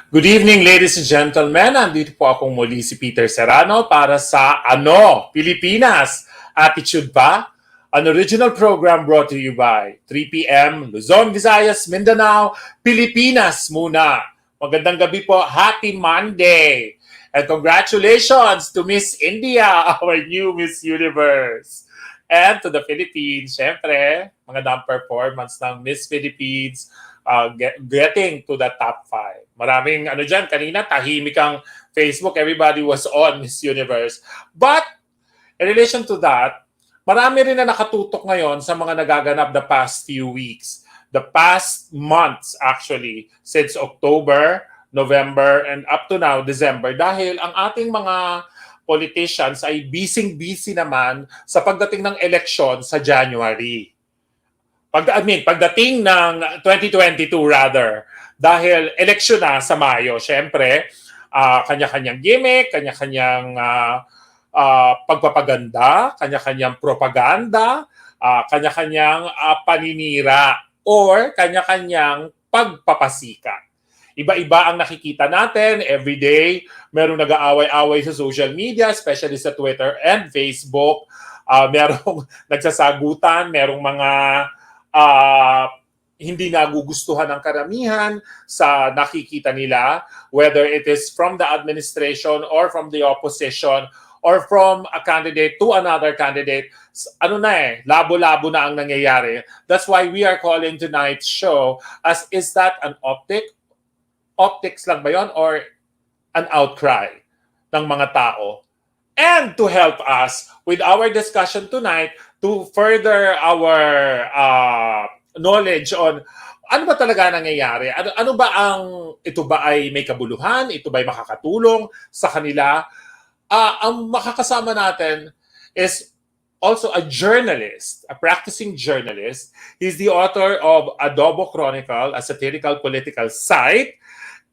Good evening, ladies and gentlemen. Nandito po akong muli si Peter Serrano para sa Pilipinas? Attitude ba? An original program brought to you by 3 p.m. Luzon, Visayas, Mindanao, Pilipinas muna. Magandang gabi po. Happy Monday. And congratulations to Miss India, our new Miss Universe. And to the Philippines, syempre, magandang performance ng Miss Philippines, getting to the top 5. Maraming dyan, kanina tahimik ang Facebook, everybody was on Miss Universe. But, in relation to that, marami rin na nakatutok ngayon sa mga nagaganap the past few weeks. The past months, actually, since October, November, and up to now, December. Dahil ang ating mga politicians ay busy naman sa pagdating ng eleksyon sa January. Pagdating ng 2022 rather, dahil eleksyon na sa Mayo, syempre, kanya-kanyang gimmick, kanya-kanyang pagpapaganda, kanya-kanyang propaganda, kanya-kanyang paninira, or kanya-kanyang pagpapasikat. Iba-iba ang nakikita natin. Every day, merong nag-aaway-away sa social media, especially sa Twitter and Facebook. Merong nagsasagutan, merong mga hindi nagugustuhan ng karamihan sa nakikita nila, whether it is from the administration or from the opposition or from a candidate to another candidate. Labo-labo na ang nangyayari. That's why we are calling tonight's show as, is that an optics lang ba yun or an outcry ng mga tao? And to help us with our discussion tonight, to further our knowledge on ano ba talaga nangyayari? Ano ba ito ba ay may kabuluhan? Ito ba ay makakatulong sa kanila? Ang makakasama natin is also a journalist, a practicing journalist. He's the author of Adobo Chronicle, a satirical political site,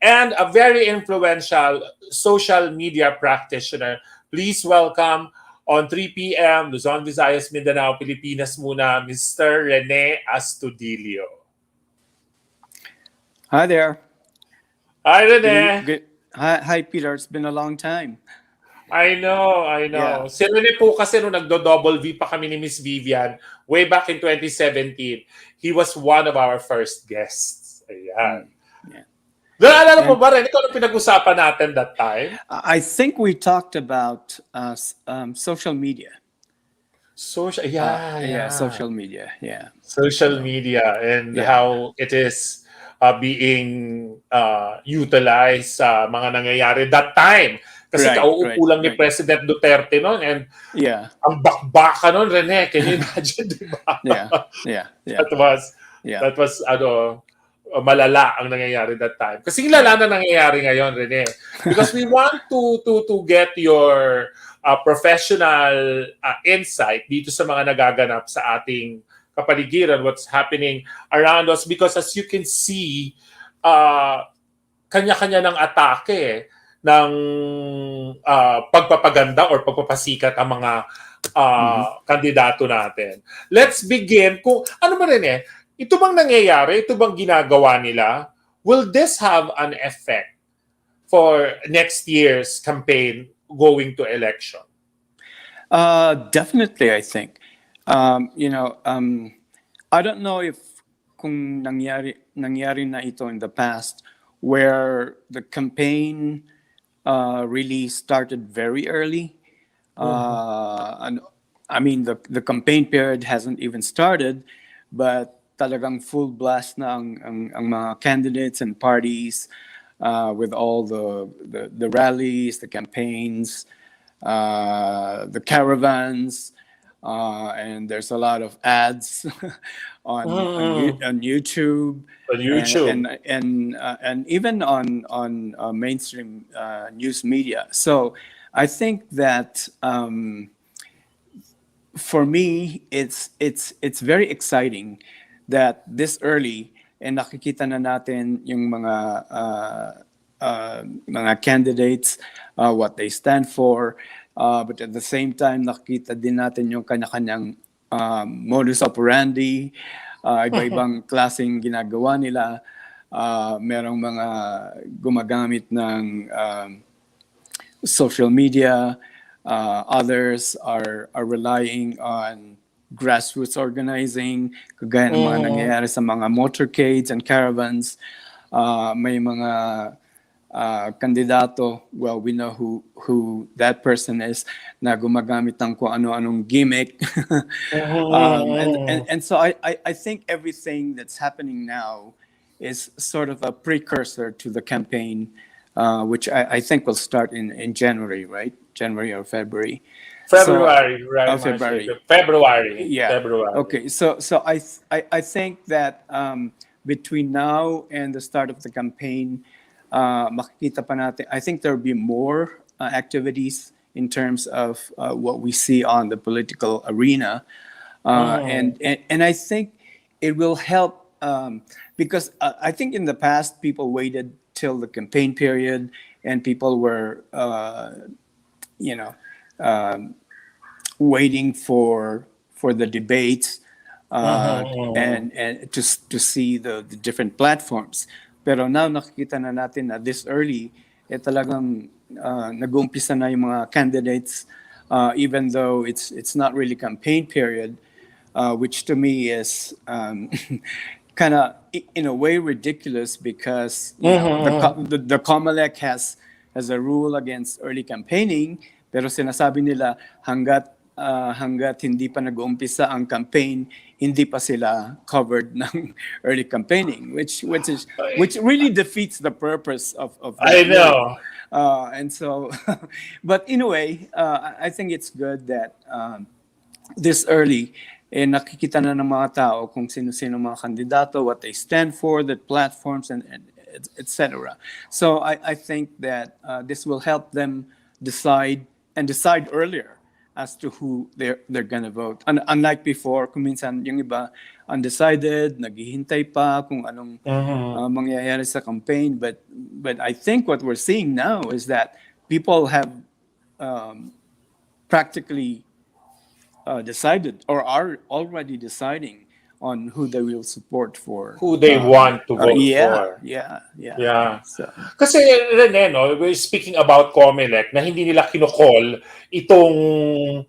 and a very influential social media practitioner. Please welcome on 3 p.m. Luzon, Visayas, Mindanao, Pilipinas muna, Mr. Rene Astudillo. Hi there. Hi, Rene. Hi, Peter. It's been a long time. I know. Yeah. Si Rene po kasi nung nagdo-double V pa kami ni Miss Vivian, way back in 2017, he was one of our first guests. Ayan. Yeah. Naalala mo ba, Rene, ikaw ang pinag-usapan natin that time? I think we talked about social media. Social media. Yeah. Social media and how it is being utilized sa mga nangyayari that time. Kasi Right, kauupo lang ni right. President Duterte noon and Yeah, ang bakbaka noon, Rene. Can you imagine, di ba? yeah, yeah, That was, yeah. malala ang nangyayari that time. Kasi lala na nangyayari ngayon, Rene. Because we want to get your professional insight dito sa mga nagaganap sa ating kapaligiran, what's happening around us. Because as you can see, kanya-kanya ng atake ng pagpapaganda or pagpapasikat ang mga kandidato natin. Let's begin kung ano ba rin ito bang nangyayari, ito bang ginagawa nila, will this have an effect for next year's campaign going to election? Definitely, I think. I don't know if kung nangyari na ito in the past where the campaign really started very early. And I mean, the campaign period hasn't even started, but talagang full blast na ang mga candidates and parties with all the rallies, the campaigns, the caravans, and there's a lot of ads on YouTube, and even on mainstream news media. So I think that for me, it's very exciting that this early nakikita na natin yung mga candidates, what they stand for, but at the same time nakikita din natin yung kanya-kanyang modus operandi, iba-ibang klaseng ginagawa nila. Merong mga gumagamit ng social media, others are relying on grassroots organizing, kagaya ng mga nangyayari sa mga motorcades and caravans. May mga kandidato, well, we know who that person is, na gumagamit ng kung ano-anong gimmick. And so I think everything that's happening now is sort of a precursor to the campaign, which I think will start in January, right? January or February. February, right? February. February. Yeah. February. Okay. So I think that between now and the start of the campaign, makikita pa natin. I think there will be more activities in terms of what we see on the political arena, and I think it will help because I think in the past people waited till the campaign period and people were waiting for the debates and to see the different platforms. Pero now nakikita na natin na this early, talagang nag-uumpisa na yung mga candidates, even though it's not really campaign period, which to me is kind of in a way ridiculous because the COMELEC has a rule against early campaigning, pero sinasabi nila hanggat hindi pa nag-uumpisa ang campaign, hindi pa sila covered ng early campaigning, which really defeats the purpose of that. I know. And so, but in a way, I think it's good that this early, nakikita na ng mga tao kung sino-sino mga kandidato, what they stand for, the platforms, and etc. So I think that this will help them decide earlier as to who they're gonna vote. Unlike before, kung minsan yung iba undecided, naghihintay pa kung anong mangyayari sa campaign. But I think what we're seeing now is that people have practically decided or are already deciding on who they will support for. Who they want to vote for. Yeah. So. Kasi Rene, we're speaking about COMELEC na hindi nila kinukol itong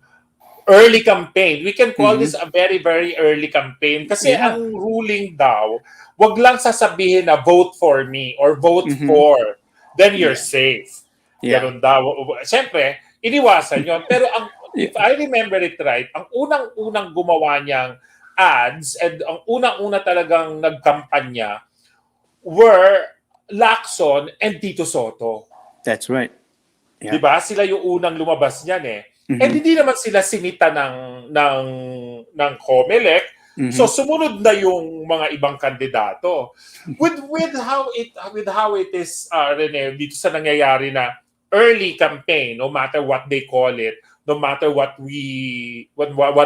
early campaign. We can call this a very, very early campaign. Kasi ang ruling daw, wag lang sasabihin na vote for me or vote for, then you're safe. Ganun daw. Siyempre, iniwasan yun. Pero if I remember it right, ang unang gumawa niyang ads and ang unang-una talagang nagkampanya were Lacson and Tito Soto. That's right. 'Di Yeah. ba? Sila yung unang lumabas niyan eh. And Mhm. hindi naman sila sinita ng COMELEC. So Mhm. sumunod na yung mga ibang kandidato. With how it is, Rene, dito sa nangyayari na early campaign, no matter what they call it, no matter what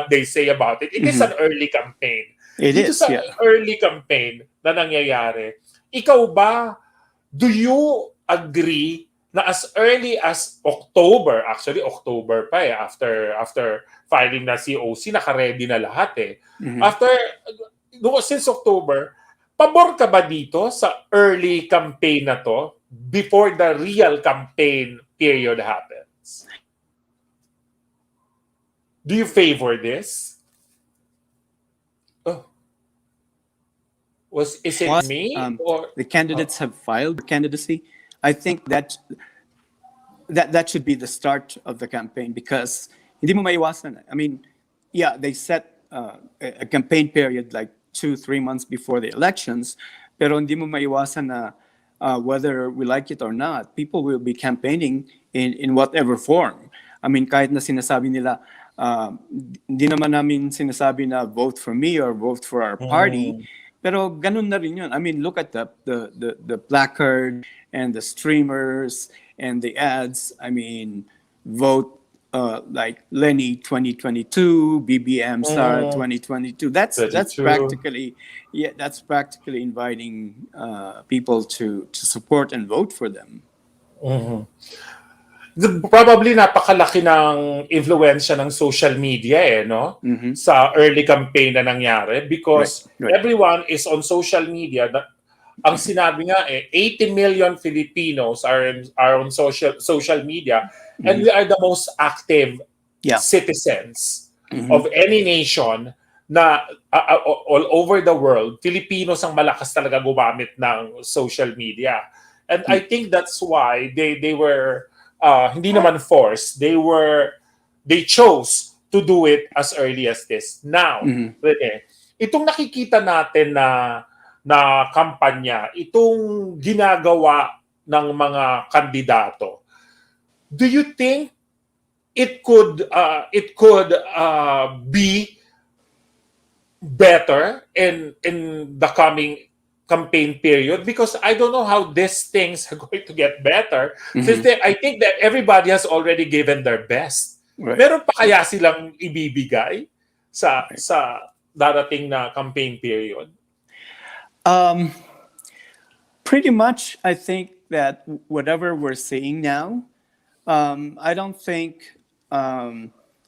they say about it, it is Mhm. an early campaign. It Dito is, sa yeah. early campaign na nangyayari, ikaw ba, do you agree na as early as October, actually October pa eh, after filing na COC, naka-ready na lahat eh. Mhm. After, since October, pabor ka ba dito sa early campaign na to before the real campaign period happens? Do you favor this? Oh, is it Once me or the candidates have filed for candidacy, I think that should be the start of the campaign because hindi mo maiwasan. I mean, yeah, they set a campaign period like 2-3 months before the elections, pero hindi mo maiwasan na whether we like it or not, people will be campaigning in whatever form. I mean, kahit na sinasabi nila, hindi naman namin sinasabi na vote for me or vote for our party, Mm, pero ganun na rin yun. I mean, look at the placard and the streamers and the ads. I mean, vote like Lenny 2022, BBM Sara mm, 2022. That's 32. practically, yeah, that's practically inviting people to support and vote for them. Mhm. Probably napakalaki ng influensya ng social media eh, no? Mm-hmm. Sa early campaign na nangyari Right, because right. everyone is on social media. Ang sinabi nga eh, 80 million Filipinos are on social media and Mm-hmm. we are the most active Yeah. citizens Mm-hmm. of any nation na all over the world. Filipinos ang malakas talaga gumamit ng social media. And I think that's why they were hindi naman forced. They chose to do it as early as this. Now, Mm-hmm. Rene, itong nakikita natin na kampanya, itong ginagawa ng mga kandidato, do you think it could be better in the coming campaign period because I don't know how these things are going to get better since Mm-hmm. I think that everybody has already given their best. Right. Meron pa kaya silang ibibigay sa Right. sa darating na campaign period? Um, Pretty much, I think that whatever we're seeing now, I don't think,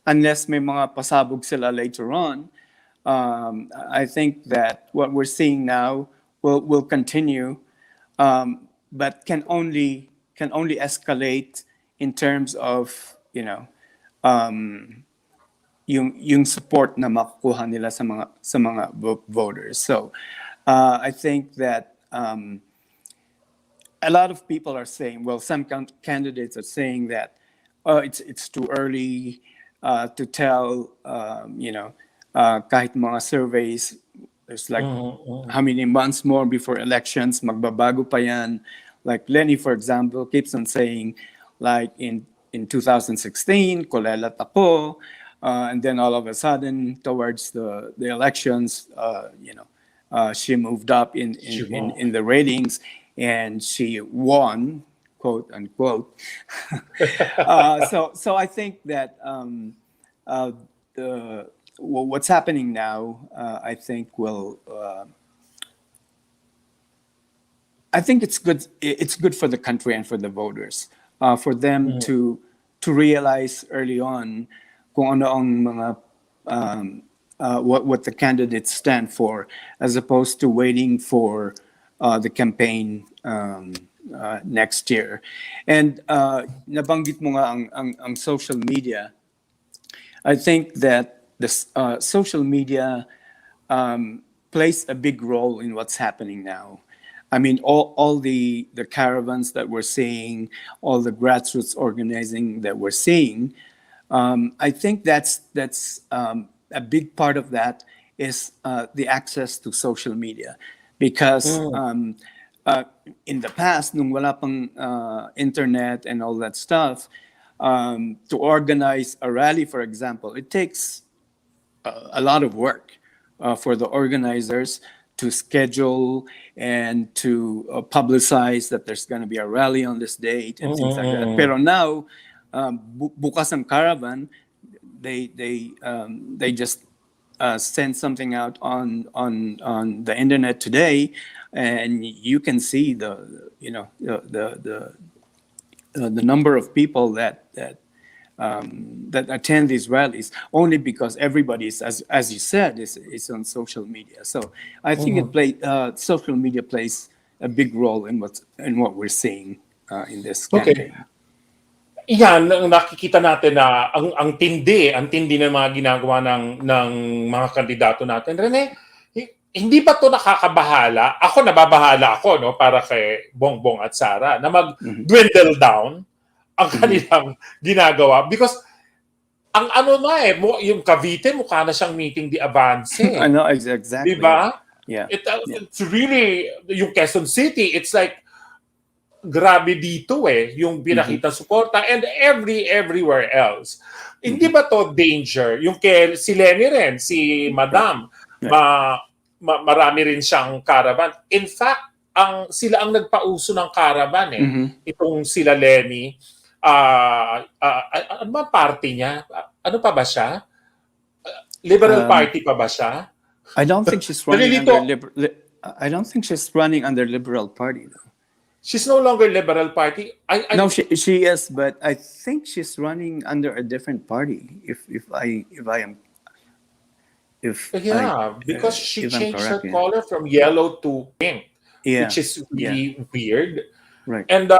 unless may mga pasabog sila later on, I think that what we're seeing now will continue, but can only escalate in terms of yung support na makukuha nila sa mga voters. So I think that a lot of people are saying, well, some candidates are saying that it's too early to tell. Kahit mga surveys, there's like how many months more before elections, magbabago pa yan. Like Lenny, for example, keeps on saying, like in 2016, kulelat ako, and then all of a sudden, towards the elections, she moved up in the ratings and she won, quote unquote. So I think that what's happening now, I think I think it's good. It's good for the country and for the voters, for them to realize early on kung ano ang mga what the candidates stand for, as opposed to waiting for the campaign next year. And nabanggit mo nga ang social media. I think that the social media plays a big role in what's happening now. I mean, all the caravans that we're seeing, all the grassroots organizing that we're seeing, I think that's a big part of that is the access to social media, because in the past, nung wala pang internet and all that stuff, to organize a rally, for example, it takes a lot of work for the organizers to schedule and to publicize that there's going to be a rally on this date and things like that. Pero now, bukas ang caravan, they just send something out on the internet today, and you can see the number of people that attend these rallies, only because everybody is, as you said, is on social media. So I think social media plays a big role in what we're seeing in this campaign. Okay. Yan, nakikita natin na ang tindi ng mga ginagawa ng mga kandidato natin. Rene, hindi ba to nakakabahala? Ako, nababahala ako, no, para kay Bongbong at Sara, na mag-dwindle down ang kanilang ginagawa. Because, ang ano na yung Cavite, mukha na siyang meeting di avance. I know, exactly. Diba? Yeah. It's really, yung Quezon City, it's like, grabe dito yung pinakita suporta and everywhere else. Hindi ba to danger? Yung si Lenny rin, si Madam, marami rin siyang caravan. In fact, sila ang nagpauso ng caravan Itong sila Lenny, ano ba party niya? Ano pa ba siya? Liberal Party pa ba siya? I don't think she's running I don't think she's running under Liberal Party though. She's no longer Liberal Party. No, she is, but I think she's running under a different party. Because she changed her color from yellow to pink, which is really weird. Right. And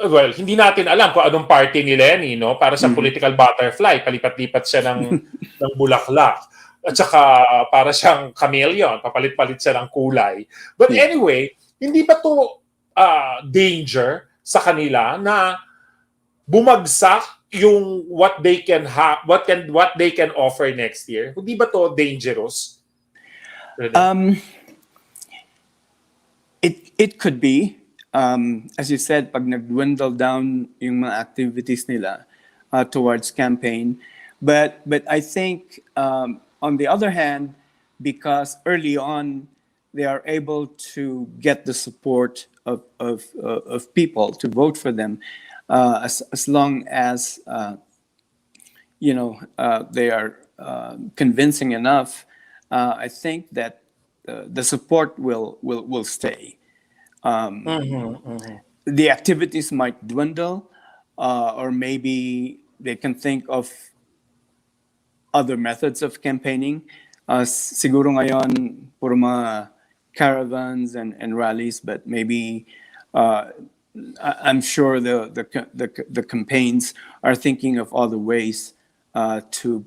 well, hindi natin alam kung anong party ni Lenny, no? Para sa political butterfly, palipat-lipat siya ng bulaklak. At saka para siyang chameleon, papalit-palit siya ng kulay. But anyway, hindi ba to danger sa kanila na bumagsak yung what they can offer next year? Hindi ba to dangerous? It could be. As you said, pag nag-dwindle down yung mga activities nila towards campaign. But I think on the other hand, because early on they are able to get the support of people to vote for them, as long as they are convincing enough. I think that the support will stay. The activities might dwindle, or maybe they can think of other methods of campaigning. Siguro ngayon, puro mga caravans and rallies, but maybe I'm sure the campaigns are thinking of other ways to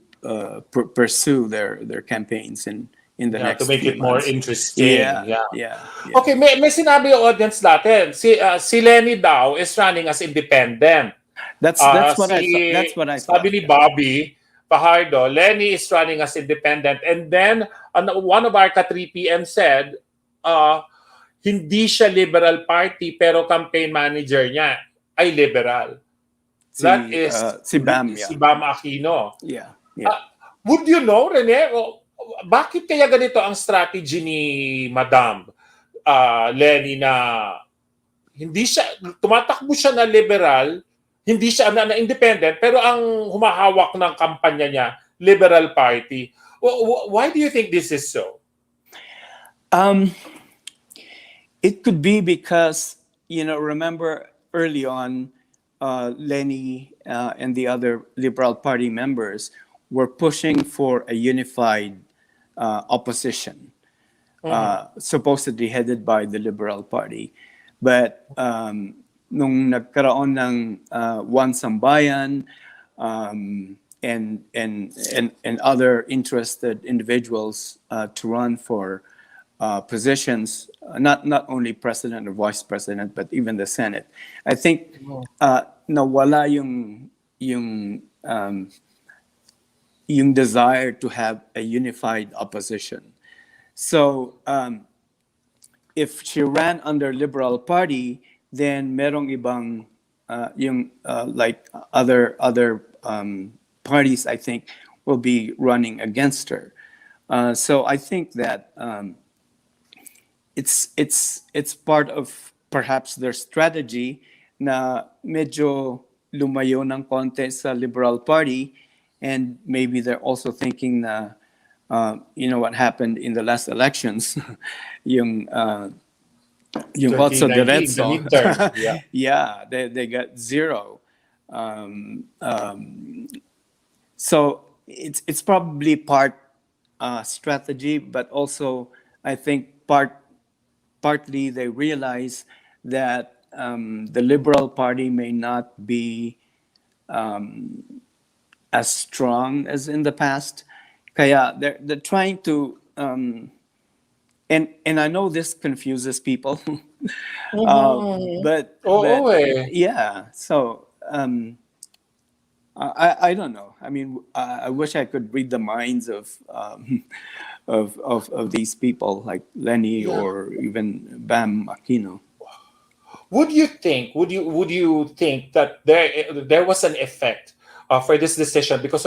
pursue their campaigns in the next to make few it more months. interesting. Yeah. Okay, may sinabi yung audience natin. Si Lenny daw is running as independent. That's what I thought. Sabi ni Bobby Fajardo, Lenny is running as independent. And then one of our ka-3 PM said, hindi siya Liberal Party pero campaign manager niya ay liberal. That is si Bam. Si Bam Aquino. Yeah. Would you know, Rene, bakit kaya ganito ang strategy ni Madam Lenny na hindi siya, tumatakbo siya na liberal, hindi siya na independent, pero ang humahawak ng kampanya niya, Liberal Party. Why do you think this is so? It could be because, remember early on, Lenny and the other Liberal Party members were pushing for a unified opposition, supposedly headed by the Liberal Party. But nung nagkaroon ng One Sambayan and other interested individuals to run for positions, not only president or vice president, but even the Senate, I think nawala yung desire to have a unified opposition. So if she ran under Liberal Party, then merong ibang like other parties, I think, will be running against her. So I think that it's part of perhaps their strategy na medyo lumayo ng konti sa Liberal Party, and maybe they're also thinking na what happened in the last elections, yung Otso 2019, the Diretso. midterm. Yeah. Yeah, they got zero. So it's probably part strategy, but also I think partly they realize that the Liberal Party may not be as strong as in the past. Kaya they're trying to and I know this confuses people, but yeah. So I don't know. I mean, I wish I could read the minds of these people like Lenny or even Bam Aquino. Would you think that there was an effect for this decision because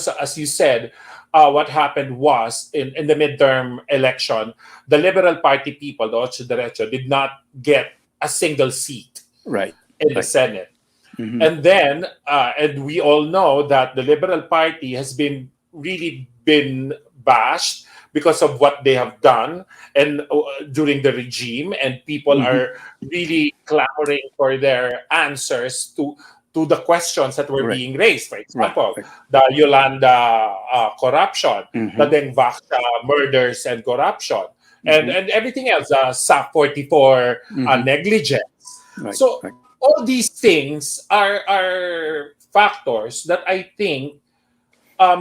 as you said, what happened was in the midterm election, the Liberal Party people, the Ocho Derecho, did not get a single seat in the Senate. Mm-hmm. And then, and we all know that the Liberal Party has really been bashed because of what they have done and during the regime, and people are really clamoring for their answers to the questions that were being raised. For example, the Yolanda corruption, the Deng Vaca murders and corruption, and everything else, SAP 44 negligence. So all these things are factors that I think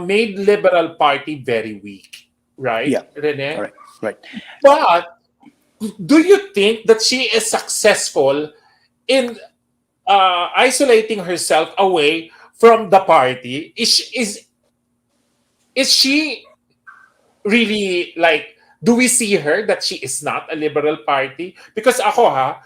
made Liberal Party very weak. Right, yeah. Rene? Right. But do you think that she is successful in isolating herself away from the party? Is she really, like, do we see her that she is not a Liberal Party? Because ako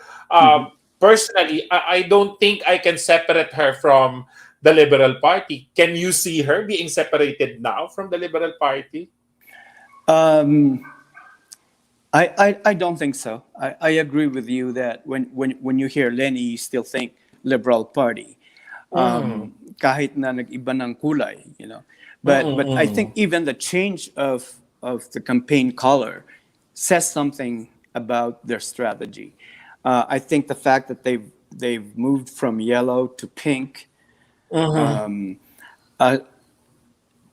personally, I don't think I can separate her from the Liberal Party. Can you see her being separated now from the Liberal Party? I don't think so. I agree with you that when you hear Lenny, you still think Liberal Party. Kahit na nag-iba ng kulay, But I think even the change of the campaign color says something about their strategy. I think the fact that they've moved from yellow to pink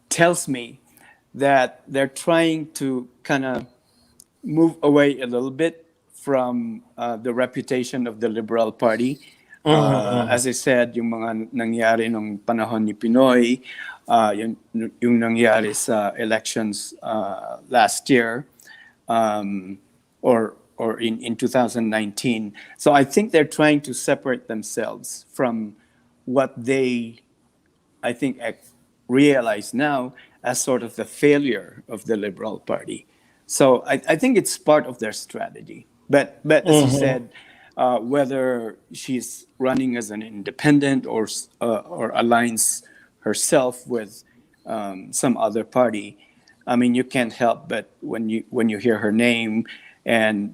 tells me that they're trying to kind of move away a little bit from the reputation of the Liberal Party. As I said, yung mga nangyari nung panahon ni Pinoy, yung nangyari sa elections last year, or in 2019. So I think they're trying to separate themselves from what they, I think, realize now as sort of the failure of the Liberal Party. So I think it's part of their strategy. But as you said, whether she's running as an independent or aligns herself with some other party, I mean, you can't help but when you hear her name and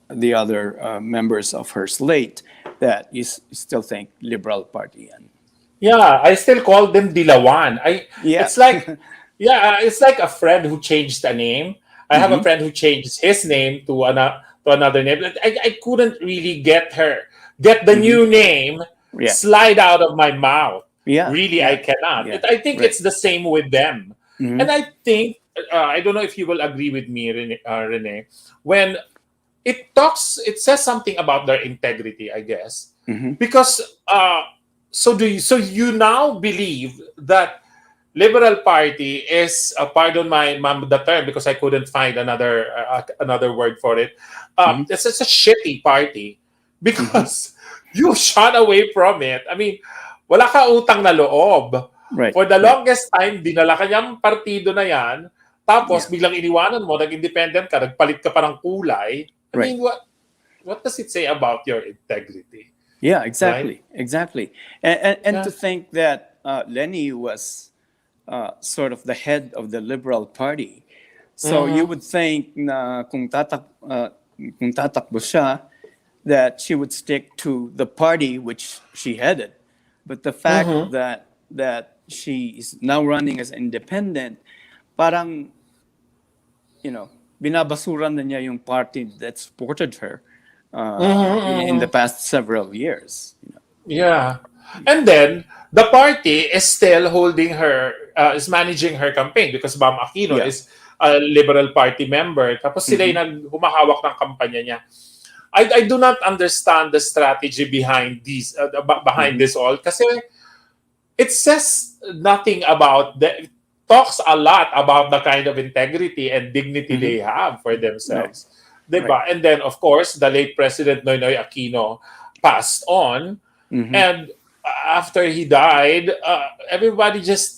the other members of her slate, that you still think Liberal Party. Yeah, I still call them Dilawan. It's like, it's like a friend who changed a name. I have a friend who changed his name to another name. I couldn't really get the new name slide out of my mouth. Really, I cannot. I think it's the same with them. And I think, I don't know if you will agree with me, Rene, when it says something about their integrity, I guess. Because so you now believe that Liberal Party is, pardon the term because I couldn't find another word for it. It's a shitty party because you shot away from it. I mean, wala ka utang na loob. For the longest time, dinala ka niyang partido na yan. Tapos, Yeah. biglang iniwanan mo, nag-independent ka, nagpalit ka pa ng kulay. I Right. mean, what does it say about your integrity? Yeah, Right? exactly. And to Yeah. think that Lenny was sort of the head of the Liberal Party. So you Mm-hmm. would think na kung tatakbo siya, that she would stick to the party which she headed. But the fact Mm-hmm. that she is now running as independent, parang, you know, binabasuran na niya yung party that supported her Mm-hmm. in the Mm-hmm. past several years. You know. Yeah. And then, the party is still holding her, is managing her campaign because Bam Aquino Yeah. is a Liberal Party member. Tapos sila Mhm. yung humahawak ng kampanya niya. I do not understand the strategy behind behind Mhm. this all kasi it says nothing about talks a lot about the kind of integrity and dignity Mhm. they have for Right. themselves. Right. Diba? And then of course, the late President Noynoy Aquino passed on, Mhm. and after he died, everybody just,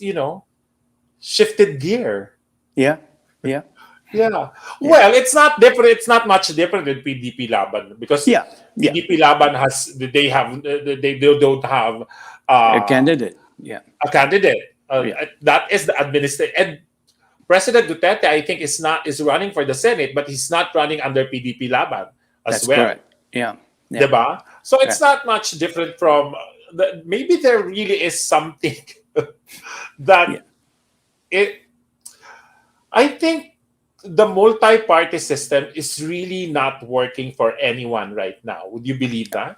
shifted gear. Yeah. Yeah. Yeah. Yeah. Well, it's not different. It's not much different with PDP Laban because Yeah. Yeah. PDP Laban they don't have A uh, candidate. Yeah. a candidate. Yeah. That is the administration. And President Duterte, I think, is running for the Senate, but he's not running under PDP Laban as That's well. correct. Yeah. Yeah. Diba? So Yeah. it's not much different from maybe there really is something that Yeah. it. I think the multi-party system is really not working for anyone right now. Would you believe that?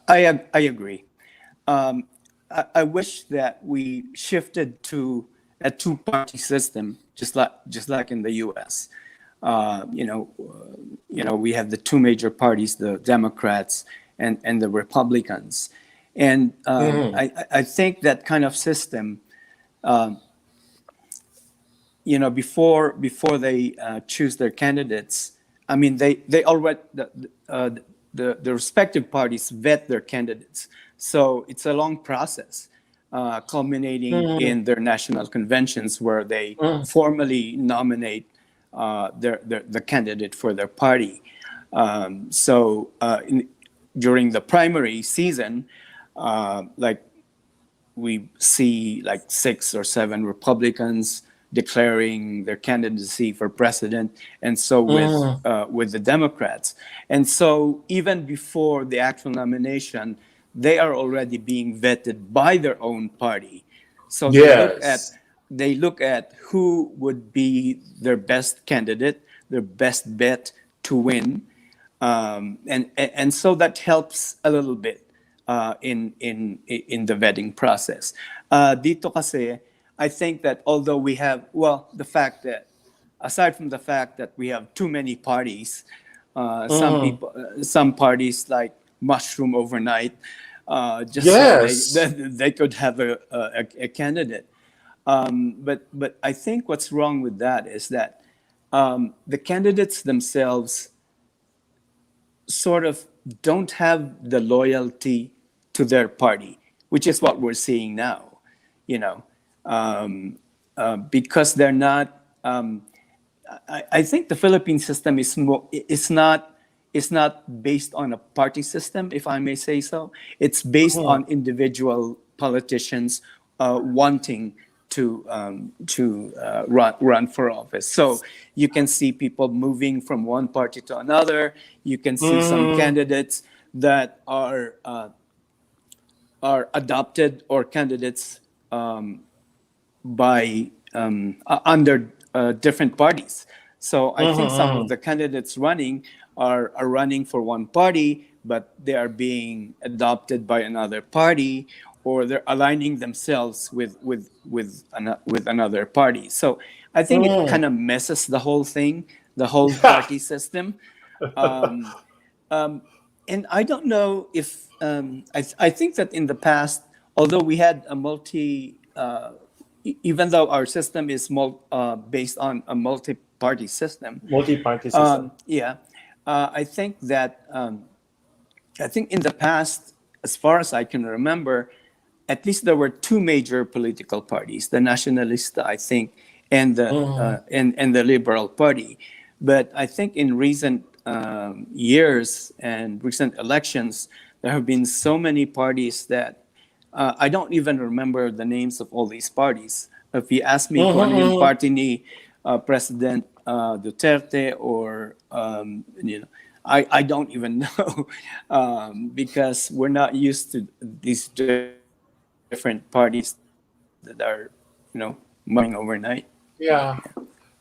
I agree. Um, I wish that we shifted to a two-party system, just like in the U.S. We have the two major parties, the Democrats and the Republicans, and Mhm. I think that kind of system, before they choose their candidates, I mean, they already the respective parties vet their candidates, so it's a long process, culminating Mhm. in their national conventions where they Mhm. formally nominate the candidate for their party. During the primary season, like we see like 6 or 7 Republicans declaring their candidacy for president, and so Mhm. with the Democrats. And so even before the actual nomination, they are already being vetted by their own party. So Yes. they look at who would be their best candidate, their best bet to win, and so that helps a little bit in the vetting process. Dito kasi, I think that although we have, well, the fact that aside from the fact that we have too many parties, Mhm. some parties like mushroom overnight, just so Yes. they could have a candidate. But I think what's wrong with that is that the candidates themselves sort of don't have the loyalty to their party, which is what we're seeing now, you know, because they're not. I think the Philippine system is not based on a party system, if I may say so. It's based Mhm. on individual politicians wanting to run for office. So you can see people moving from one party to another. You can see some Mhm. candidates that are adopted or candidates by under different parties. So I think some of Mhm. the candidates running are running for one party, but they are being adopted by another party, or they're aligning themselves with another party. So I think it Mhm. kind of messes the whole thing, the whole party system. Um, and I don't know if I think that in the past, although we had a even though our system is based on a multi-party system, Multi-party system. yeah, I think in the past, as far as I can remember, at least there were two major political parties: the Nacionalista, I think, and the Mhm. and the Liberal Party. But I think in recent years and recent elections, there have been so many parties that I don't even remember the names of all these parties. If you ask me kung ano yung Mhm. party ni President Duterte or I don't even know because we're not used to these different parties that are merging overnight. Yeah.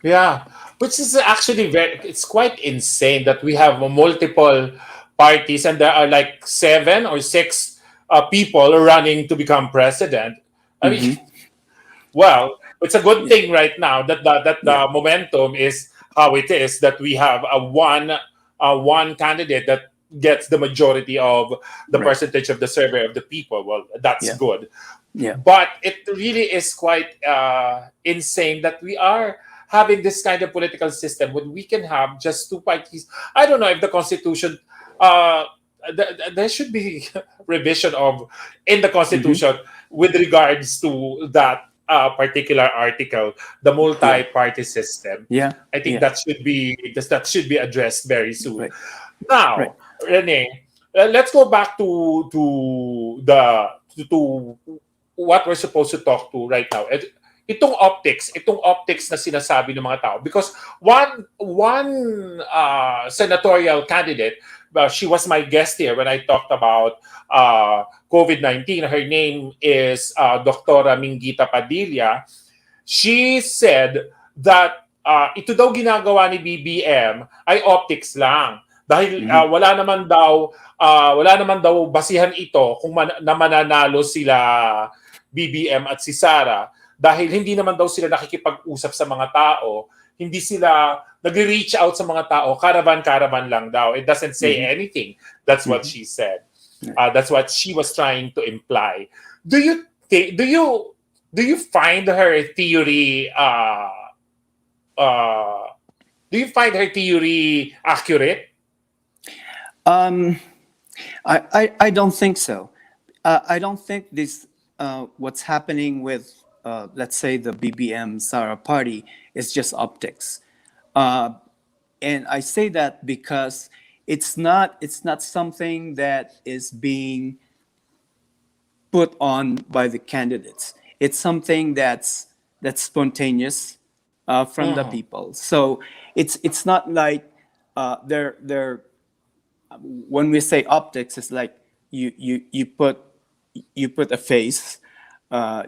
Yeah, which is actually it's quite insane that we have multiple parties and there are like seven or six people running to become president. I mean, Mm-hmm. well, it's a good Yeah, thing right now that yeah, the momentum is how it is, that we have one candidate that gets the majority of the right. percentage of the survey of the people. Well, that's Yeah, good. yeah. But it really is quite insane that we are having this kind of political system when we can have just two parties. I don't know if the constitution, uh, there should be revision of in the Mm-hmm. constitution with regards to that particular article, the Yeah, multi-party system. yeah, I think yeah. that should be addressed very soon. Right, right. Now, Rene, let's go back to what we're supposed to talk to right now. Itong optics na sinasabi ng mga tao, because one senatorial candidate, she was my guest here when I talked about COVID-19. Her name is Dr. Mingita Padilla. She said that ito daw ginagawa ni BBM ay optics lang, dahil Mm-hmm. wala naman daw basihan ito kung na mananalo sila BBM at si Sara, dahil hindi naman daw sila nakikipag-usap sa mga tao, hindi sila nagre-reach out sa mga tao, caravan lang daw. It doesn't say Mm-hmm. anything. That's what Mm-hmm. she said. Right. That's what she was trying to imply. Do you think? Do you find her theory? Uh, do you find her theory accurate? Um, I don't think so. I don't think this what's happening with let's say the BBM Sara party is just optics, uh, and I say that because it's not something that is being put on by the candidates. It's something that's spontaneous from the Mhm. people. So it's not like they're when we say optics, it's like you put a face,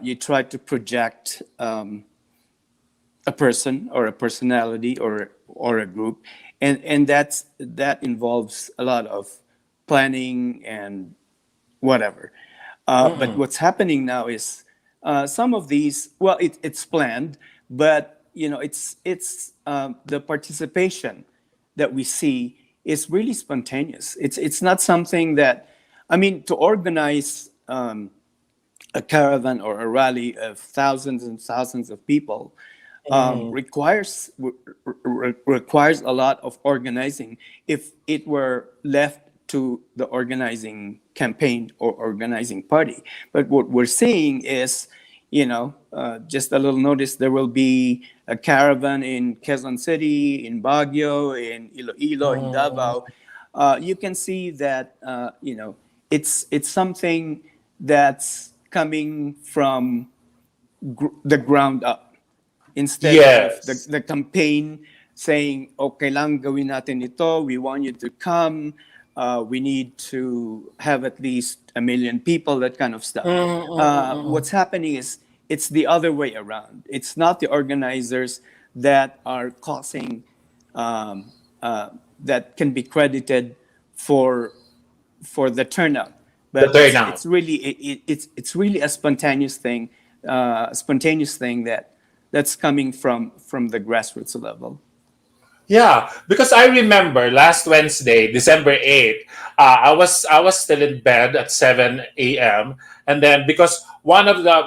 you try to project a person or a personality or a group, and that involves a lot of planning and whatever. But Mhm. what's happening now is some of these. Well, it's planned, but it's the participation that we see is really spontaneous. It's not something that, I mean, to organize a caravan or a rally of thousands and thousands of people Mhm. requires a lot of organizing if it were left to the organizing campaign or organizing party. But what we're seeing is, just a little notice, there will be a caravan in Quezon City, in Baguio, in Iloilo, in Mhm. Davao. You can see that, it's something that's coming from the ground up instead of Yes. the campaign saying, okay lang, gawin natin ito, we want you to come, we need to have at least 1 million people, that kind of stuff. Mhm. Mhm. What's Mhm. happening is it's the other way around. It's not the organizers that are causing, um, uh, that can be credited for the turnout, The but turnout. it's really a spontaneous thing that's coming from the grassroots level. Yeah, because I remember last Wednesday, December 8th, I was still in bed at 7 a.m. And then because one of the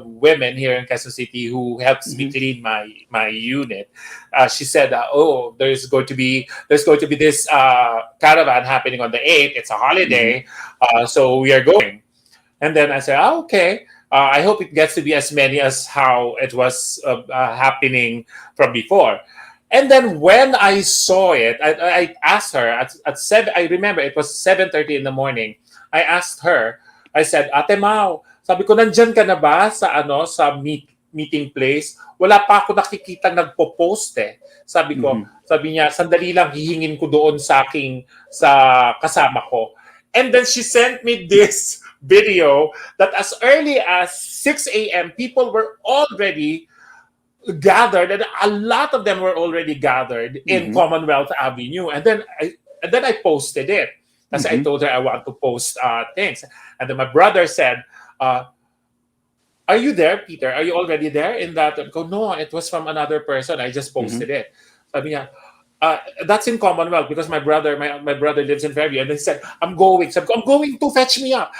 women here in Quezon City who helps me Hmm. clean my unit, she said, "Oh, there's going to be this caravan happening on the 8th. It's a Hmm. holiday, so we are going." And then I said, "Oh, okay." I hope it gets to be as many as how it was happening from before. And then when I saw it, I asked her at 7. I remember it was 7:30 in the morning. I asked her. I said, Ate Mau, sabi ko, nandyan ka na ba sa sa meeting place? Wala pa ako nakikita nagpo-post eh. Sabi ko, sabi niya, sandali lang hihingin ko doon sa kasama ko. And then she sent me this video that as early as 6 a.m. people were already gathered, and a lot of them were already gathered in Commonwealth Avenue. And then I posted it. Kasi I told her I want to post things. And then my brother said, are you there, Peter? Are you already there in that? I go, no, it was from another person. I just posted it. Sabi niya, that's in Commonwealth because my brother lives in Fairview. And they said, I'm going. Sabi ko, I'm going to fetch me up.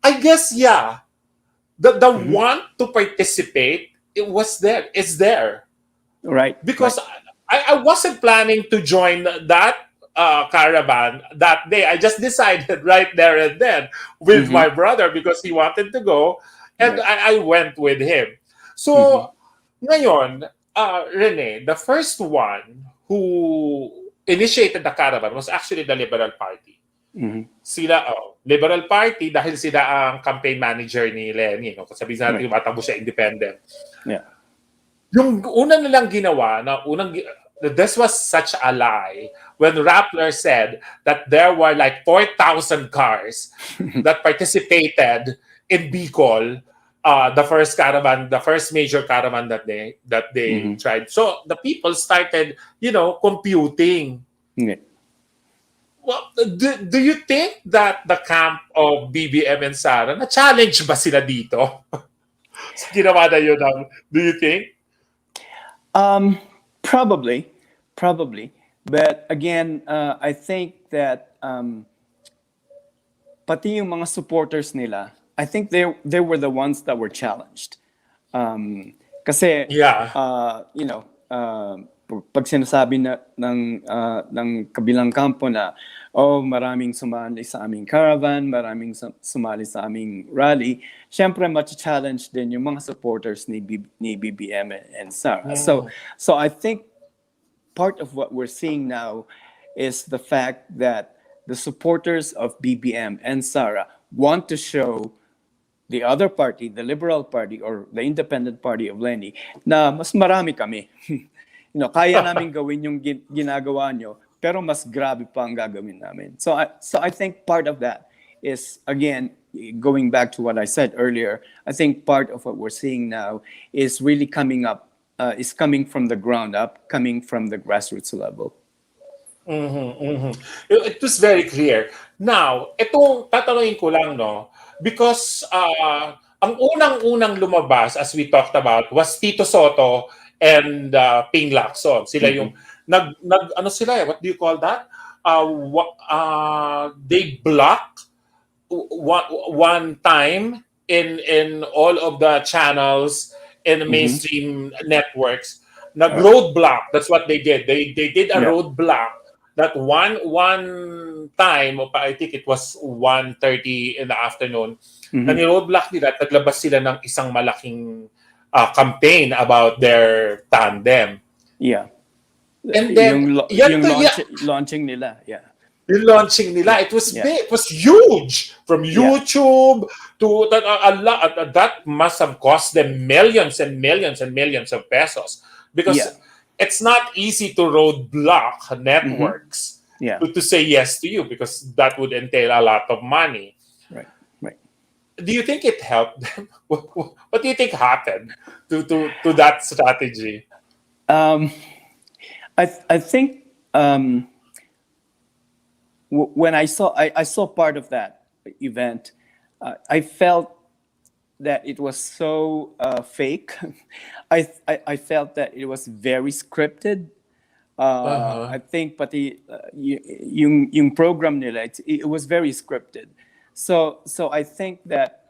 I guess, yeah. The want to participate, it's there. Right. Because I wasn't planning to join that caravan that day. I just decided right there and then with my brother because he wanted to go, and I went with him. So, ngayon, Rene, the first one who initiated the caravan was actually the Liberal Party. Sila, Liberal Party, dahil sila ang campaign manager ni Lenny. No? Sabihin natin, matakbo siya independent. Yeah. Yung una nilang ginawa, this was such a lie when Rappler said that there were like 4,000 cars that participated in Bicol, the first caravan, the first major caravan that they tried. So the people started, computing. Yeah. Well, do you think that the camp of BBM and Sara, na-challenge ba sila dito? Ginawa na yun do you think? Probably. But again, I think that pati yung mga supporters nila, I think they were the ones that were challenged. Kasi, pag sinasabi ng kabilang kampo na, maraming sumali sa aming caravan, maraming sumali sa aming rally, syempre ma-challenge din yung mga supporters ni BBM and Sara. So I think part of what we're seeing now is the fact that the supporters of BBM and Sara want to show the other party, the Liberal Party or the Independent Party of Lenny, na mas marami kami. Kaya namin gawin yung ginagawa nyo, pero mas grabe pa ang gagawin namin. So I think part of that is, again, going back to what I said earlier, I think part of what we're seeing now is really coming from the ground up, coming from the grassroots level. It was very clear. Now, itong tatanungin ko lang, because ang unang-unang lumabas, as we talked about, was Tito Soto and Ping Lacson. Sila yung what do you call that? They block one time in all of the channels in the mainstream networks. Roadblock, that's what they did. They did a roadblock that one time, I think it was 1:30 in the afternoon, na ni-roadblock nila at naglabas sila ng isang malaking campaign about their tandem. Yeah. And then launching nila, Yung launching nila, it was big, it was huge. From YouTube to a lot. That must have cost them millions and millions and millions of pesos. Because it's not easy to roadblock networks to say yes to you, because that would entail a lot of money. Right. Do you think it helped them? What do you think happened to that strategy? I think when I saw part of that event, I felt that it was so fake. I felt that it was very scripted. I think pati yung program nila, it was very scripted. So I think that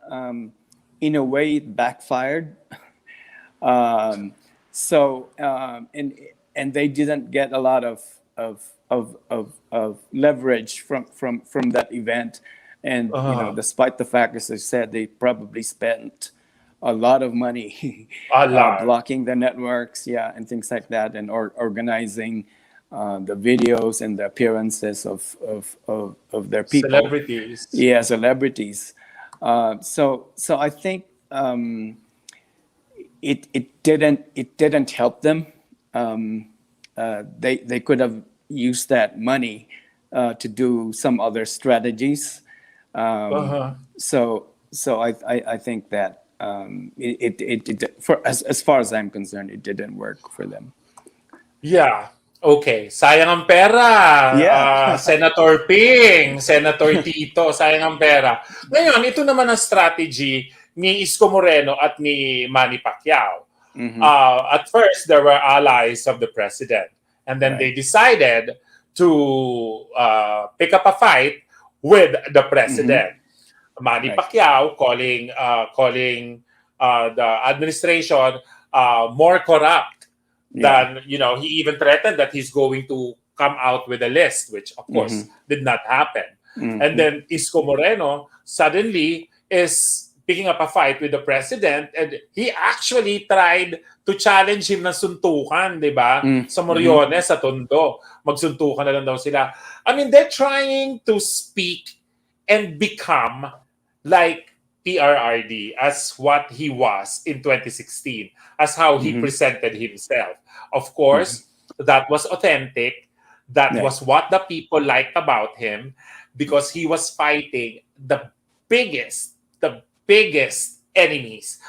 in a way it backfired. And they didn't get a lot of leverage from that event And Uh-huh. despite the fact, as I said, they probably spent a lot of money A lot. blocking the networks, yeah, and things like that, and organizing the videos and the appearances of their people, Celebrities. yeah, celebrities. So I think it didn't help them. They could have used that money to do some other strategies. Uh-huh. So I think that for as far as I'm concerned, it didn't work for them. Yeah. Okay. Sayang ang pera. Yeah. Senator Ping, Senator Tito, sayang ang pera. Ngayon, ito naman ang strategy ni Isko Moreno at ni Manny Pacquiao. At first, there were allies of the president. And then they Right. decided to pick up a fight with the president. Manny Right. Pacquiao calling the administration more corrupt Yeah. than, he even threatened that he's going to come out with a list, which of course did not happen. And then Isko Moreno suddenly is picking up a fight with the president, and he actually tried to challenge him ng suntukan, di ba? Sa Moriones, sa Tondo. Magsuntukan na lang daw sila. I mean, they're trying to speak and become like PRRD as what he was in 2016, as how he presented himself. Of course, that was authentic. That Right. was what the people liked about him, because he was fighting the biggest enemies.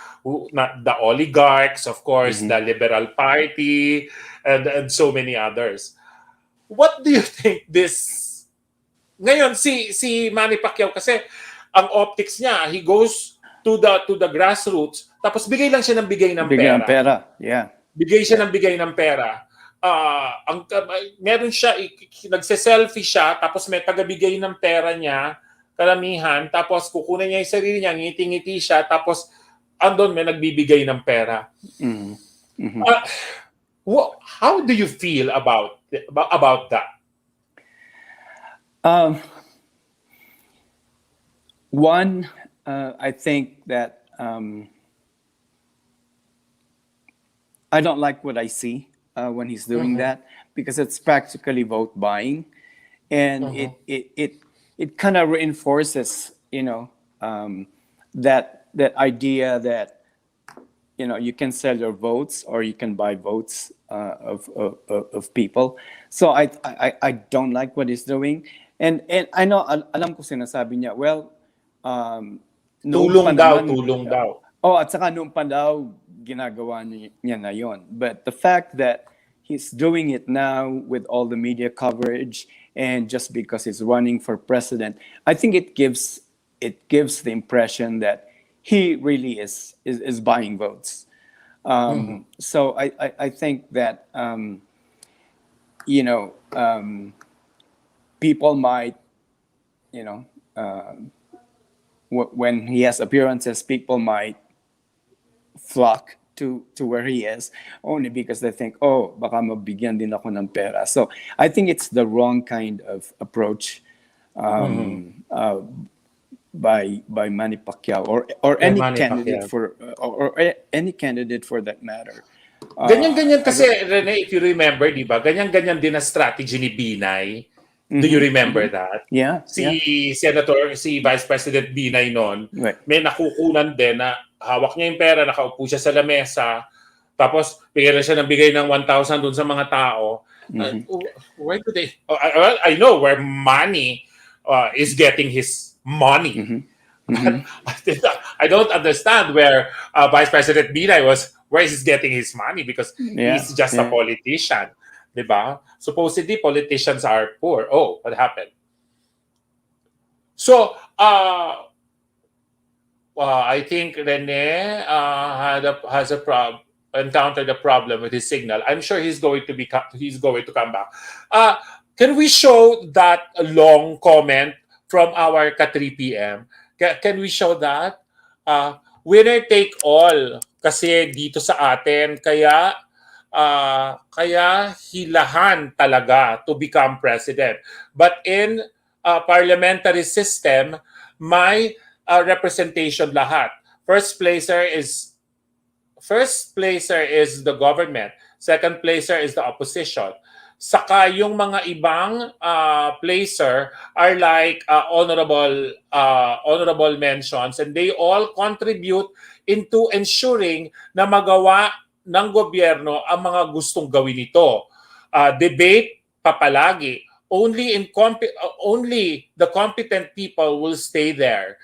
Not the oligarchs, of course, the Liberal Party, and so many others. What do you think this... Ngayon, si Manny Pacquiao kasi, ang optics niya, he goes to the grassroots, tapos bigay lang siya ng bigay ng Bigyan ng pera. pera. Yeah. Bigay siya ng bigay ng pera. Meron siya, nagse-selfie siya, tapos may tagabigay ng pera niya, karamihan, tapos kukunin niya yung sarili niya, ngiti-ngiti siya, tapos andon may nagbibigay ng pera. How do you feel about that? One, I think that I don't like what I see when he's doing that, because it's practically vote buying, and it kind of reinforces, that idea that you can sell your votes or you can buy votes of people. So I don't like what he's doing, and I know, alam ko sinasabi niya, well, Tulong daw. Oh, at saka noong pa daw ginagawa niya na yon. But the fact that he's doing it now with all the media coverage, and just because he's running for president, I think it gives the impression that he really is buying votes. So I think that people might, when he has appearances, people might flock to where he is, only because they think, oh, baka mabigyan din ako ng pera. So I think it's the wrong kind of approach by Manny Pacquiao or any Manny candidate Pacquiao. or any candidate for that matter. Ganyan-ganyan kasi, Rene, if you remember, di ba? Ganyan-ganyan din ang strategy ni Binay. Do you remember that? Yeah. Si Vice President Binay noon, Right. may nakukunan din na hawak niya yung pera, nakaupo siya sa lamesa, tapos bigyan siya ng bigay ng 1,000 dun sa mga tao. Where do they... I know where Manny is getting his money. I don't understand where Vice President Binay where he's getting his money, because he's just a politician. Diba? Supposedly, politicians are poor. Oh, what happened? So, I think Rene encountered a problem with his signal. I'm sure he's going to come back. Can we show that long comment from our ka-3 p.m.? Can we show that? Winner take all kasi dito sa atin, kaya hilahan talaga to become president. But in a parliamentary system, may representation lahat. First placer is the government. Second placer is the opposition. Saka yung mga ibang placer are like honorable mentions, and they all contribute into ensuring na magawa ng gobyerno ang mga gustong gawin nito. Debate papalagi. Only the competent people will stay there.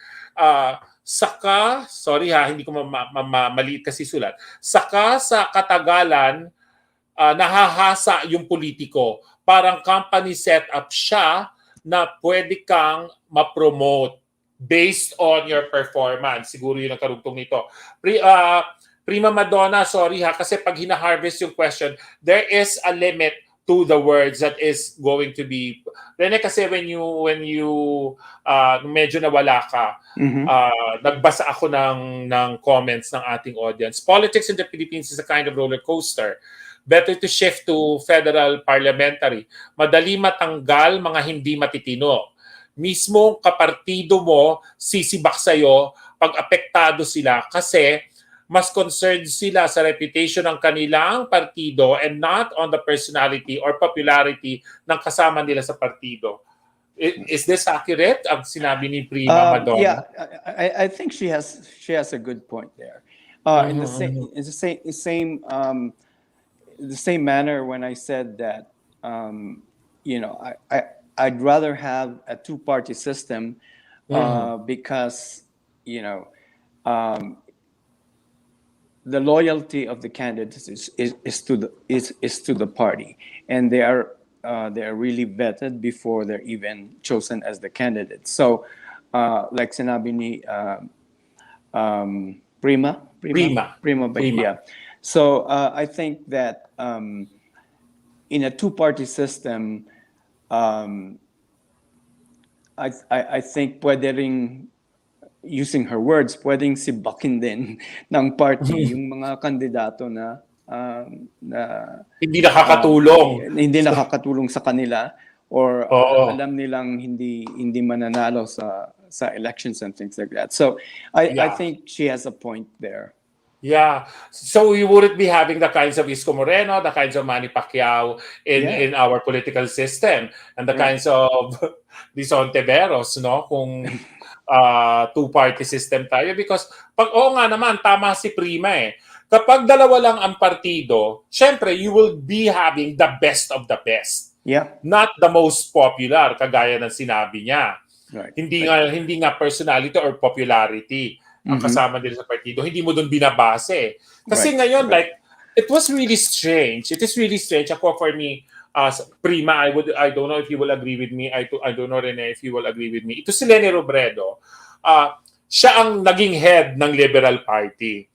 Saka, sorry ha, hindi ko maliit kasi sulat. Saka sa katagalan, nahahasa yung politiko. Parang company setup siya na pwede kang ma-promote based on your performance. Siguro yun ang karugtong nito. Prima Madonna, sorry ha, kasi pag hina-harvest yung question, there is a limit to the words that is going to be. Rene, kasi when you medyo nawala ka, nagbasa ako ng comments ng ating audience. Politics in the Philippines is a kind of roller coaster. Better to shift to federal parliamentary. Madali matanggal mga hindi matitino. Mismo kapartido mo sisibak sa'yo pag apektado sila kasi mas concerned sila sa reputation ng kanilang partido and not on the personality or popularity ng kasama nila sa partido. Is this accurate ang sinabi ni Prima Madonna? Yeah, I think she has a good point there. In the same manner when I said that I'd rather have a two-party system because the loyalty of the candidates is to the party, and they are really vetted before they're even chosen as the candidates. So, like sinabi ni Prima. Yeah. So I think that in a two-party system, I think pwede ring, using her words, pwedeng sibakin din ng party yung mga kandidato na hindi nakakatulong. Hindi nakakatulong sa kanila, or alam nilang hindi mananalo sa elections and things like that. So I think she has a point there. Yeah. So we wouldn't be having the kinds of Isko Moreno, the kinds of Manny Pacquiao in our political system, and the kinds of Disonteveros, no? Kung two-party system tayo. Because pag nga naman, tama si Prima eh. Kapag dalawa lang ang partido, syempre, you will be having the best of the best. Yeah. Not the most popular, kagaya ng sinabi niya. Right. Hindi nga personality or popularity ang kasama nila sa partido. Hindi mo doon binabase. Kasi ngayon, like, it was really strange. It is really strange. Ako, for me, Prima, I don't know if you will agree with me. I don't know, Rene, if you will agree with me. Ito si Leni Robredo. Siya ang naging head ng Liberal Party.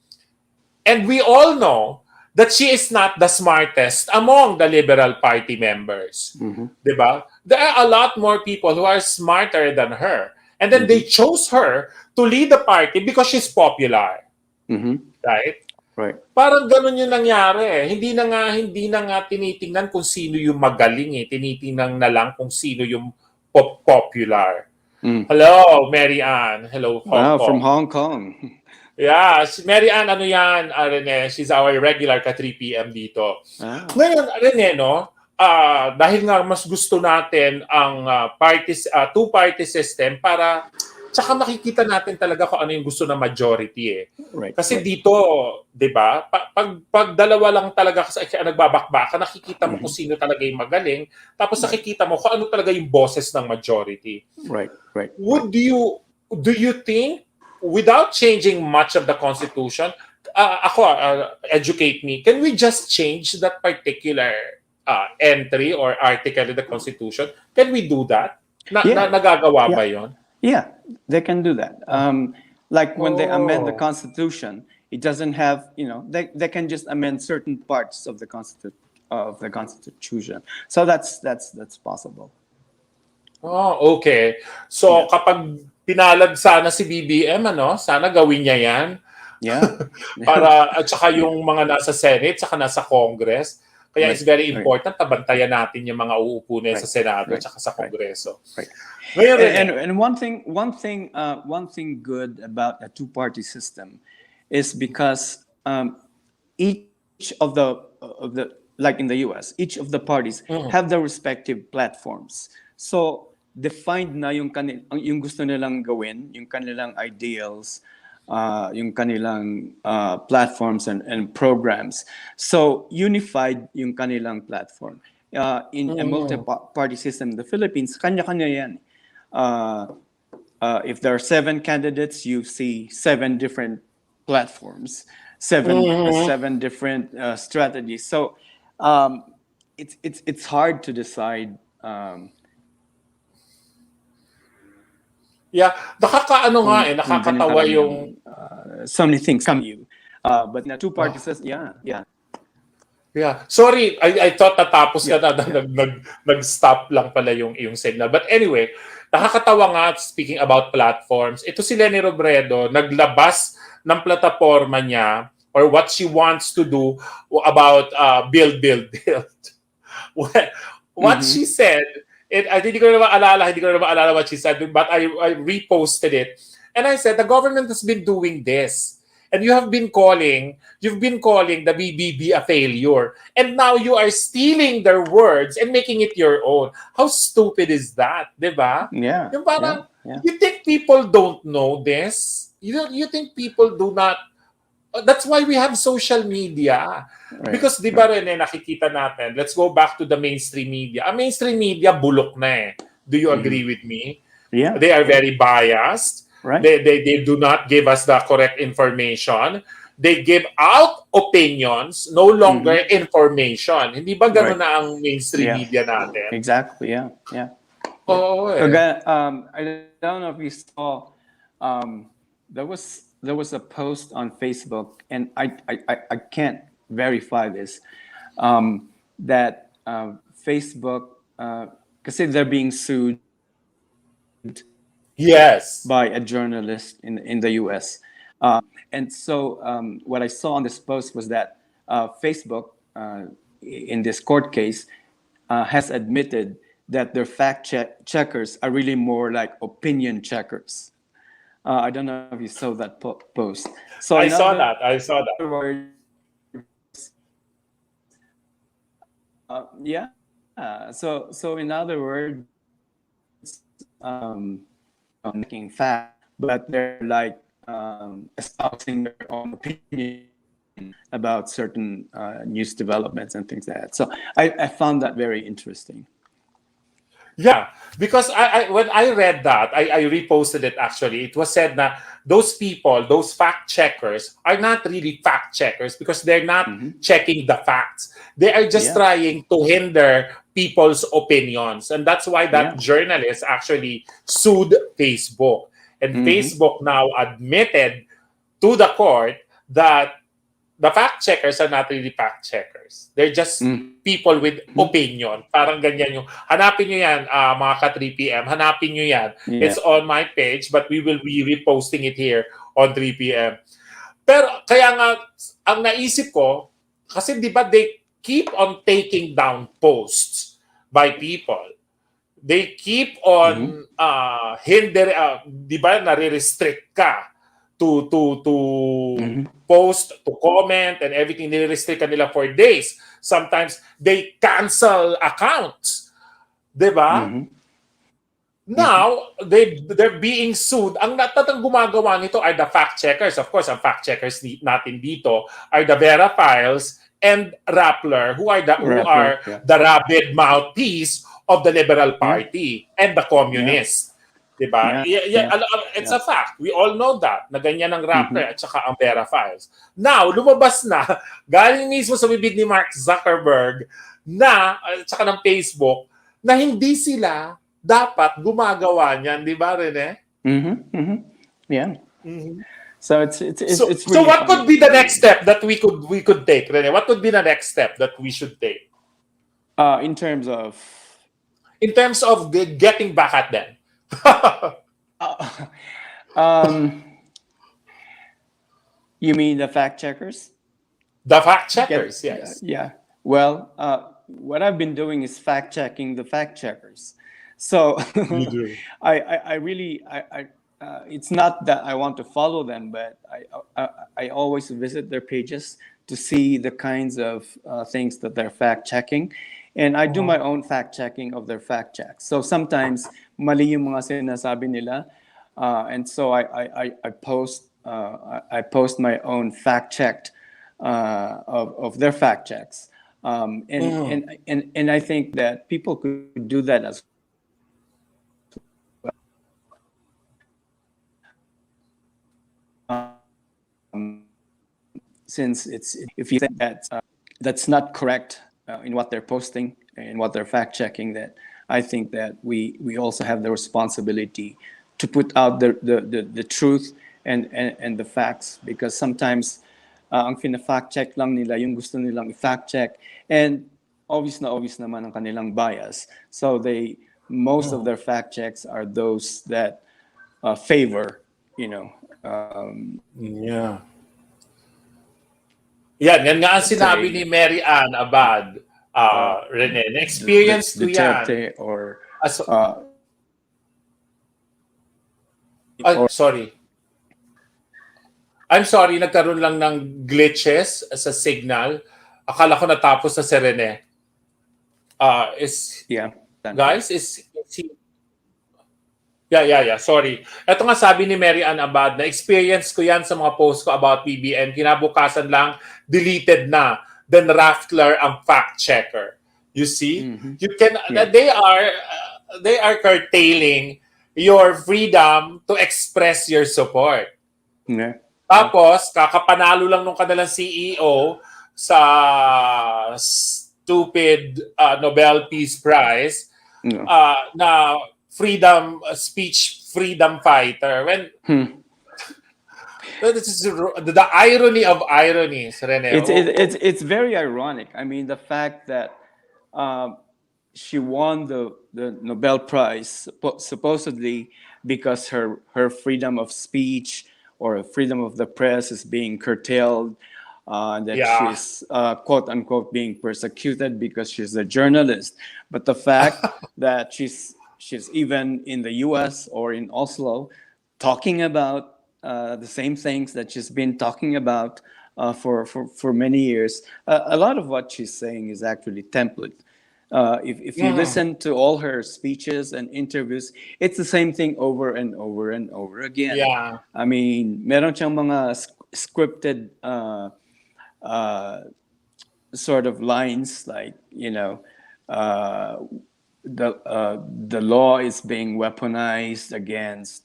And we all know that she is not the smartest among the Liberal Party members. Diba? There are a lot more people who are smarter than her. And then they chose her to lead the party because she's popular. Right? Right. Parang ganun yung nangyari eh. Hindi na nga tinitingnan kung sino yung magaling eh. Tinitingnan na lang kung sino yung popular. Hello, Mary Ann. Hello, Hong Kong. From Hong Kong. Yeah, si Mary Ann, ano yan, Rene? She's our regular ka 3 p.m. dito. Ngayon, Rene, no? Dahil nga mas gusto natin ang two-party system para tsaka makikita natin talaga kung ano yung gusto ng majority eh. Right. Kasi dito, 'di ba? Pag dalawa lang talaga kasi nagbabakbaka, nakikita mo kung sino talaga yung magaling, tapos nakikita mo kung ano talaga yung boses ng majority. Right. Do you think without changing much of the constitution, educate me, can we just change that particular entry or article in the Constitution? Can we do that? Nagagawa ba yon? Yeah, they can do that. Like when they amend the Constitution, it doesn't have, they can just amend certain parts of the Constitution. So that's possible. Oh, okay. So kapag pinalad sana si BBM, sana gawin niya yan. Yeah. Para at saka yung mga nasa Senate, saka nasa Congress, Kaya it's very Right. important na bantayan natin yung mga uupo na sa Senado at sa Right. Kongreso. Right. Ngayon, And one thing good about a two-party system is because each of the like in the U.S., each of the parties have their respective platforms. So defined na yung gusto nilang gawin, yung kanilang ideals, yung kanilang platforms and programs. So unified yung kanilang platform. In a multi-party system in the Philippines, kanya-kanya yan. If there are 7 candidates, you see 7 different platforms, 7 different strategies. So it's hard to decide. Yeah, nakakatawa yung so many things come you. But in a two-party system, yeah. Yeah. Sorry, I thought natapos ka na. Nag-stop lang pala yung signal. But anyway, nakakatawa nga, speaking about platforms, ito si Leni Robredo, naglabas ng plataforma niya or what she wants to do about build. What she said, hindi ko na maalala what she said, but I reposted it. And I said, the government has been doing this. And you've been calling the BBB a failure. And now you are stealing their words and making it your own. How stupid is that? Diba? Yeah. Yung parang, yeah. you think people don't know this? You think people do not? That's why we have social media. Right. Because di ba rin nakikita natin, let's go back to the mainstream media. Ang mainstream media, bulok na eh. Do you agree with me? Yeah. They are very biased. Right. They do not give us the correct information. They give out opinions, no longer information. Hindi ba gano'n na ang mainstream media natin? Exactly, yeah. Oo eh. I don't know if you saw, there was a post on Facebook, and I can't verify this, that Facebook, kasi they're being sued by a journalist in the US. And so what I saw on this post was that Facebook, in this court case, has admitted that their checkers are really more like opinion checkers. I don't know if you saw that post. So I saw that. Words, So in other words, making fact, but they're like espousing their own opinion about certain news developments and things like that. So I found that very interesting. Yeah, because when I read that, I reposted it actually. It was said that those people, those fact checkers, are not really fact checkers because they're not checking the facts. They are just trying to hinder people's opinions. And that's why that journalist actually sued Facebook. And Facebook now admitted to the court that the fact checkers are not really fact checkers. They're just people with opinion. Parang ganyan yung, hanapin nyo yan, mga ka-3PM, hanapin nyo yan. It's on my page, but we will be reposting it here on 3PM. Pero, kaya nga, ang naisip ko, kasi di ba they keep on taking down posts by people. They keep on di ba, nare-restrict ka to post, to comment, and everything. Nire-restrict ka nila for days. Sometimes, they cancel accounts. Diba? Now, they're being sued. Ang natatang gumagawa nito are the fact checkers. Of course, ang fact checkers natin dito are the Veraphiles and Rappler, who are the rabid mouthpiece of the Liberal Party and the Communists. Diba? It's a fact. We all know that. Na ganyan ang Rappler at saka ang Veraphiles. Now, lumabas na, galing mismo sa bibig ni Mark Zuckerberg at saka ng Facebook, na hindi sila dapat gumagawa niyan. Di ba, Rene? Yeah. So it's really so what could be the next step that we could take, Rene? What would be the next step that we should take? In terms of getting back at them. You mean the fact checkers? The fact checkers, yes. Yeah. Well, what I've been doing is fact checking the fact checkers. So You do. I really, it's not that I want to follow them, but I always visit their pages to see the kinds of things that they're fact checking. And I do my own fact checking of their fact checks. So sometimes mali yung mga sinasabi nila. And so I post my own fact checked of their fact checks. And I think that people could do that as since it's if you think that that's not correct in what they're posting and what they're fact checking, that I think that we also have the responsibility to put out the truth and the facts, because sometimes ang fina-fact check lang nila yung gusto nilang i-fact check, and obvious naman ang kanilang bias, so most of their fact checks are those that favor, Yeah. Yan nga ang sinabi ni Mary Ann Abad, Rene. Na-experience ko yan. Duterte or As, or sorry. I'm sorry, nagkaroon lang ng glitches sa signal. Akala ko natapos na si Rene. yeah. Guys, Yeah. Sorry. Ito nga sabi ni Mary Ann Abad, na experience ko yan sa mga post ko about PBM. Kinabukasan lang, deleted na. Then Raftler ang fact checker. You see? You can they are curtailing your freedom to express your support. Yeah. Tapos, kakapanalo lang nung kanilang CEO sa stupid Nobel Peace Prize na speech freedom fighter. This is the irony of ironies, Rene. It's very ironic. I mean, the fact that she won the Nobel Prize supposedly because her freedom of speech or freedom of the press is being curtailed, that she's quote unquote being persecuted because she's a journalist. But the fact that she's even in the U.S. or in Oslo talking about the same things that she's been talking about for many years. A lot of what she's saying is actually template. If you listen to all her speeches and interviews, it's the same thing over and over and over again. Yeah. I mean, meron siyang mga scripted sort of lines, like, the law is being weaponized against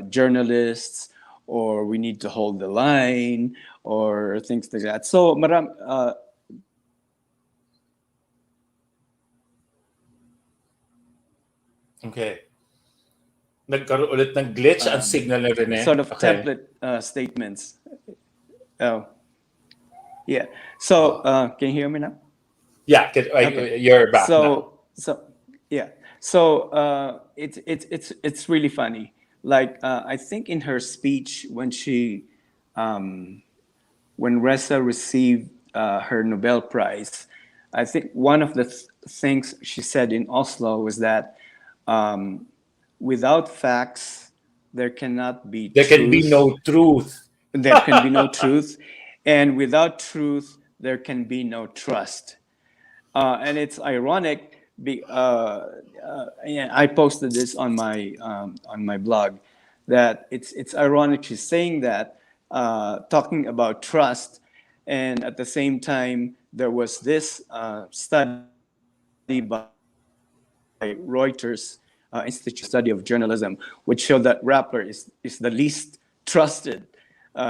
journalists, or we need to hold the line, or things like that. So Okay. Nagkaroon ulit ng glitch ang signal na rin eh. sort of template statements. Oh, yeah. So can you hear me now? Yeah, you're back now. So it's really funny. Like I think in her speech when Ressa received her Nobel Prize, I think one of the things she said in Oslo was that without facts there cannot be There can be no truth. There can be no truth, and without truth there can be no trust. And it's ironic. I posted this on my blog, that it's ironic she's saying that, talking about trust, and at the same time there was this study by Reuters Institute Study of Journalism, which showed that Rappler is the least trusted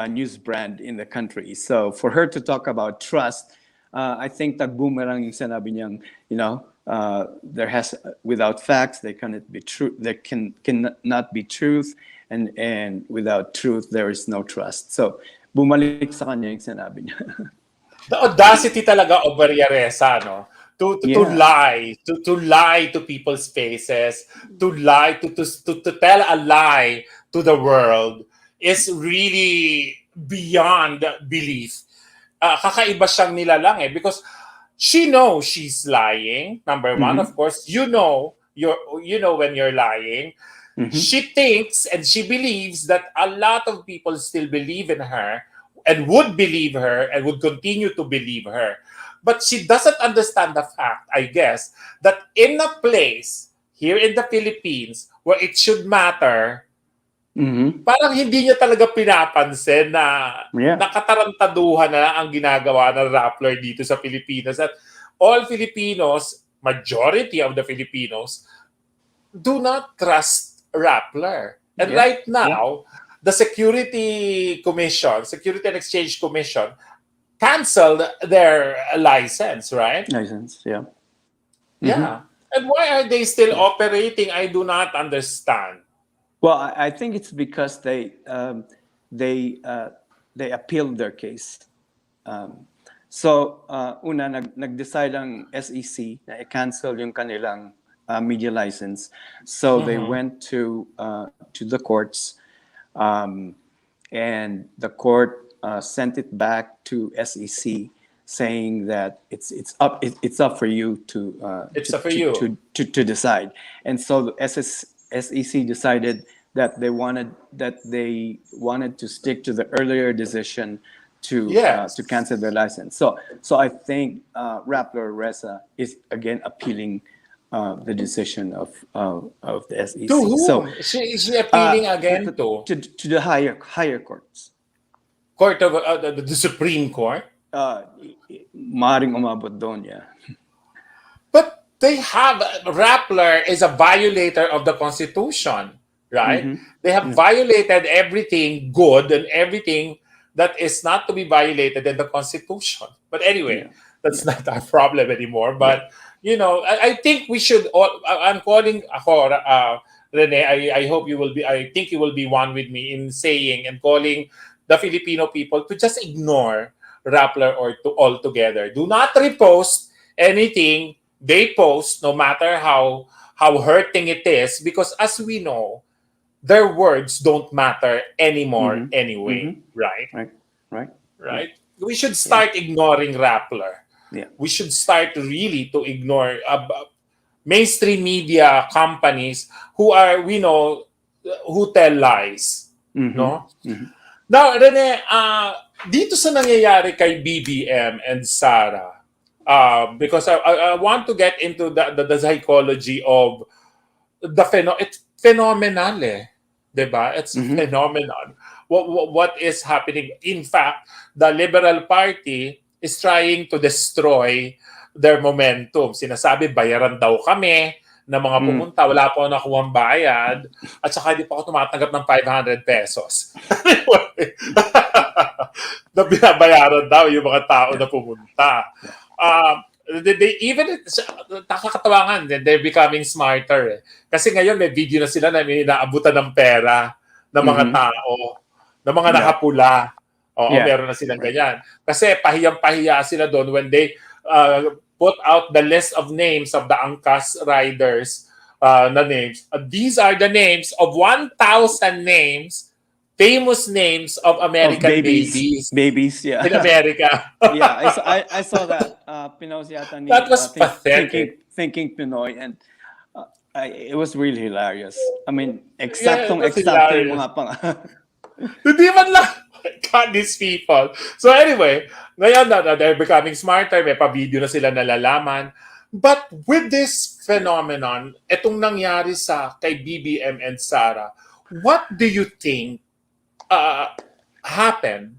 news brand in the country. So for her to talk about trust, I think that boomerang yung sinabi niyang, without facts there cannot be truth. There cannot be truth, and without truth there is no trust. So bumalik sa kanya yung sinabi niya. The audacity talaga of Maria Ressa, no? To lie, to lie to people's faces, to lie, to tell a lie to the world is really beyond belief. Kakaiba siyang nilalang eh, because she knows she's lying. Number one, Mhm. of course, you know when you're lying. Mhm. She thinks and she believes that a lot of people still believe in her and would believe her and would continue to believe her. But she doesn't understand the fact, I guess, that in a place here in the Philippines where it should matter, Mhm. parang hindi niya talaga pinapansin na Yeah. nakatarantaduhan na ang ginagawa ng Rappler dito sa Pilipinas. At all Filipinos, majority of the Filipinos, do not trust Rappler. And Yeah. right Yeah. now, the Security and Exchange Commission, canceled their license, right? License. Yeah. Mhm. Yeah. And why are they still Yeah. operating? I do not understand. Well, I think it's because they uh, they appealed their case. Una nag-decide ang SEC na i-cancel yung kanilang media license. So they Mhm. went to the courts, and the court sent it back to SEC, saying that it's up for you It's up for you. to decide. And so the SEC decided that they wanted to stick to the earlier decision Yes. to cancel their license. So I think Rappler Reza is again appealing the decision of the To SEC. So whom? Is she appealing again to? to the higher courts. Court of the Supreme Court? Maring umabot doon, yeah. But they have, Rappler is a violator of the Constitution, right? Mm-hmm. They have violated everything good and everything that is not to be violated in the Constitution. But anyway, Yeah. that's not our problem anymore. Yeah. But, I think we should all, I'm calling ako, Rene, I hope you will be, I think you will be one with me in saying and calling the Filipino people to just ignore Rappler or to altogether. Do not repost anything they post, no matter how hurting it is, because as we know, their words don't matter anymore Mm-hmm. anyway, Mm-hmm. right? Right. Right. Right? We should Yeah. start ignoring Rappler. Yeah. We should start really to ignore mainstream media companies who are, we know, who tell lies. Mm-hmm. No? Mm-hmm. Now, Rene, dito sa nangyayari kay BBM and Sarah, because I want to get into the psychology of it's phenomenal eh. 'Di ba? It's Mm-hmm. phenomenal. What is happening? In fact, the Liberal Party is trying to destroy their momentum. Sinasabi, bayaran daw kami ng mga pumunta. Wala pa ako nakuhang bayad. At saka hindi pa ako tumatanggap ng 500 pesos. Na binabayaran daw yung mga tao na pumunta. They even, nakakatawa nga, they're becoming smarter eh. Kasi ngayon may video na sila na may naabutan ng pera ng mga tao, ng mga nakapula. Oo, Yeah. meron na silang ganyan. Kasi pahiyang-pahiya sila doon when they put out the list of names of the angkas riders na names. These are the names of 1,000 names, famous names of American Of babies. Babies, yeah. in America. Yeah, I saw that. Pinos yata ni That was pathetic. thinking Pinoy, and it was really hilarious. I mean, Yeah, it was eksaktong hilarious. mga pang Hindi man lang. God, these people. So anyway, ngayon na they're becoming smarter. May pa-video na sila nalalaman. But with this phenomenon, etong nangyari sa kay BBM and Sarah, what do you think happened?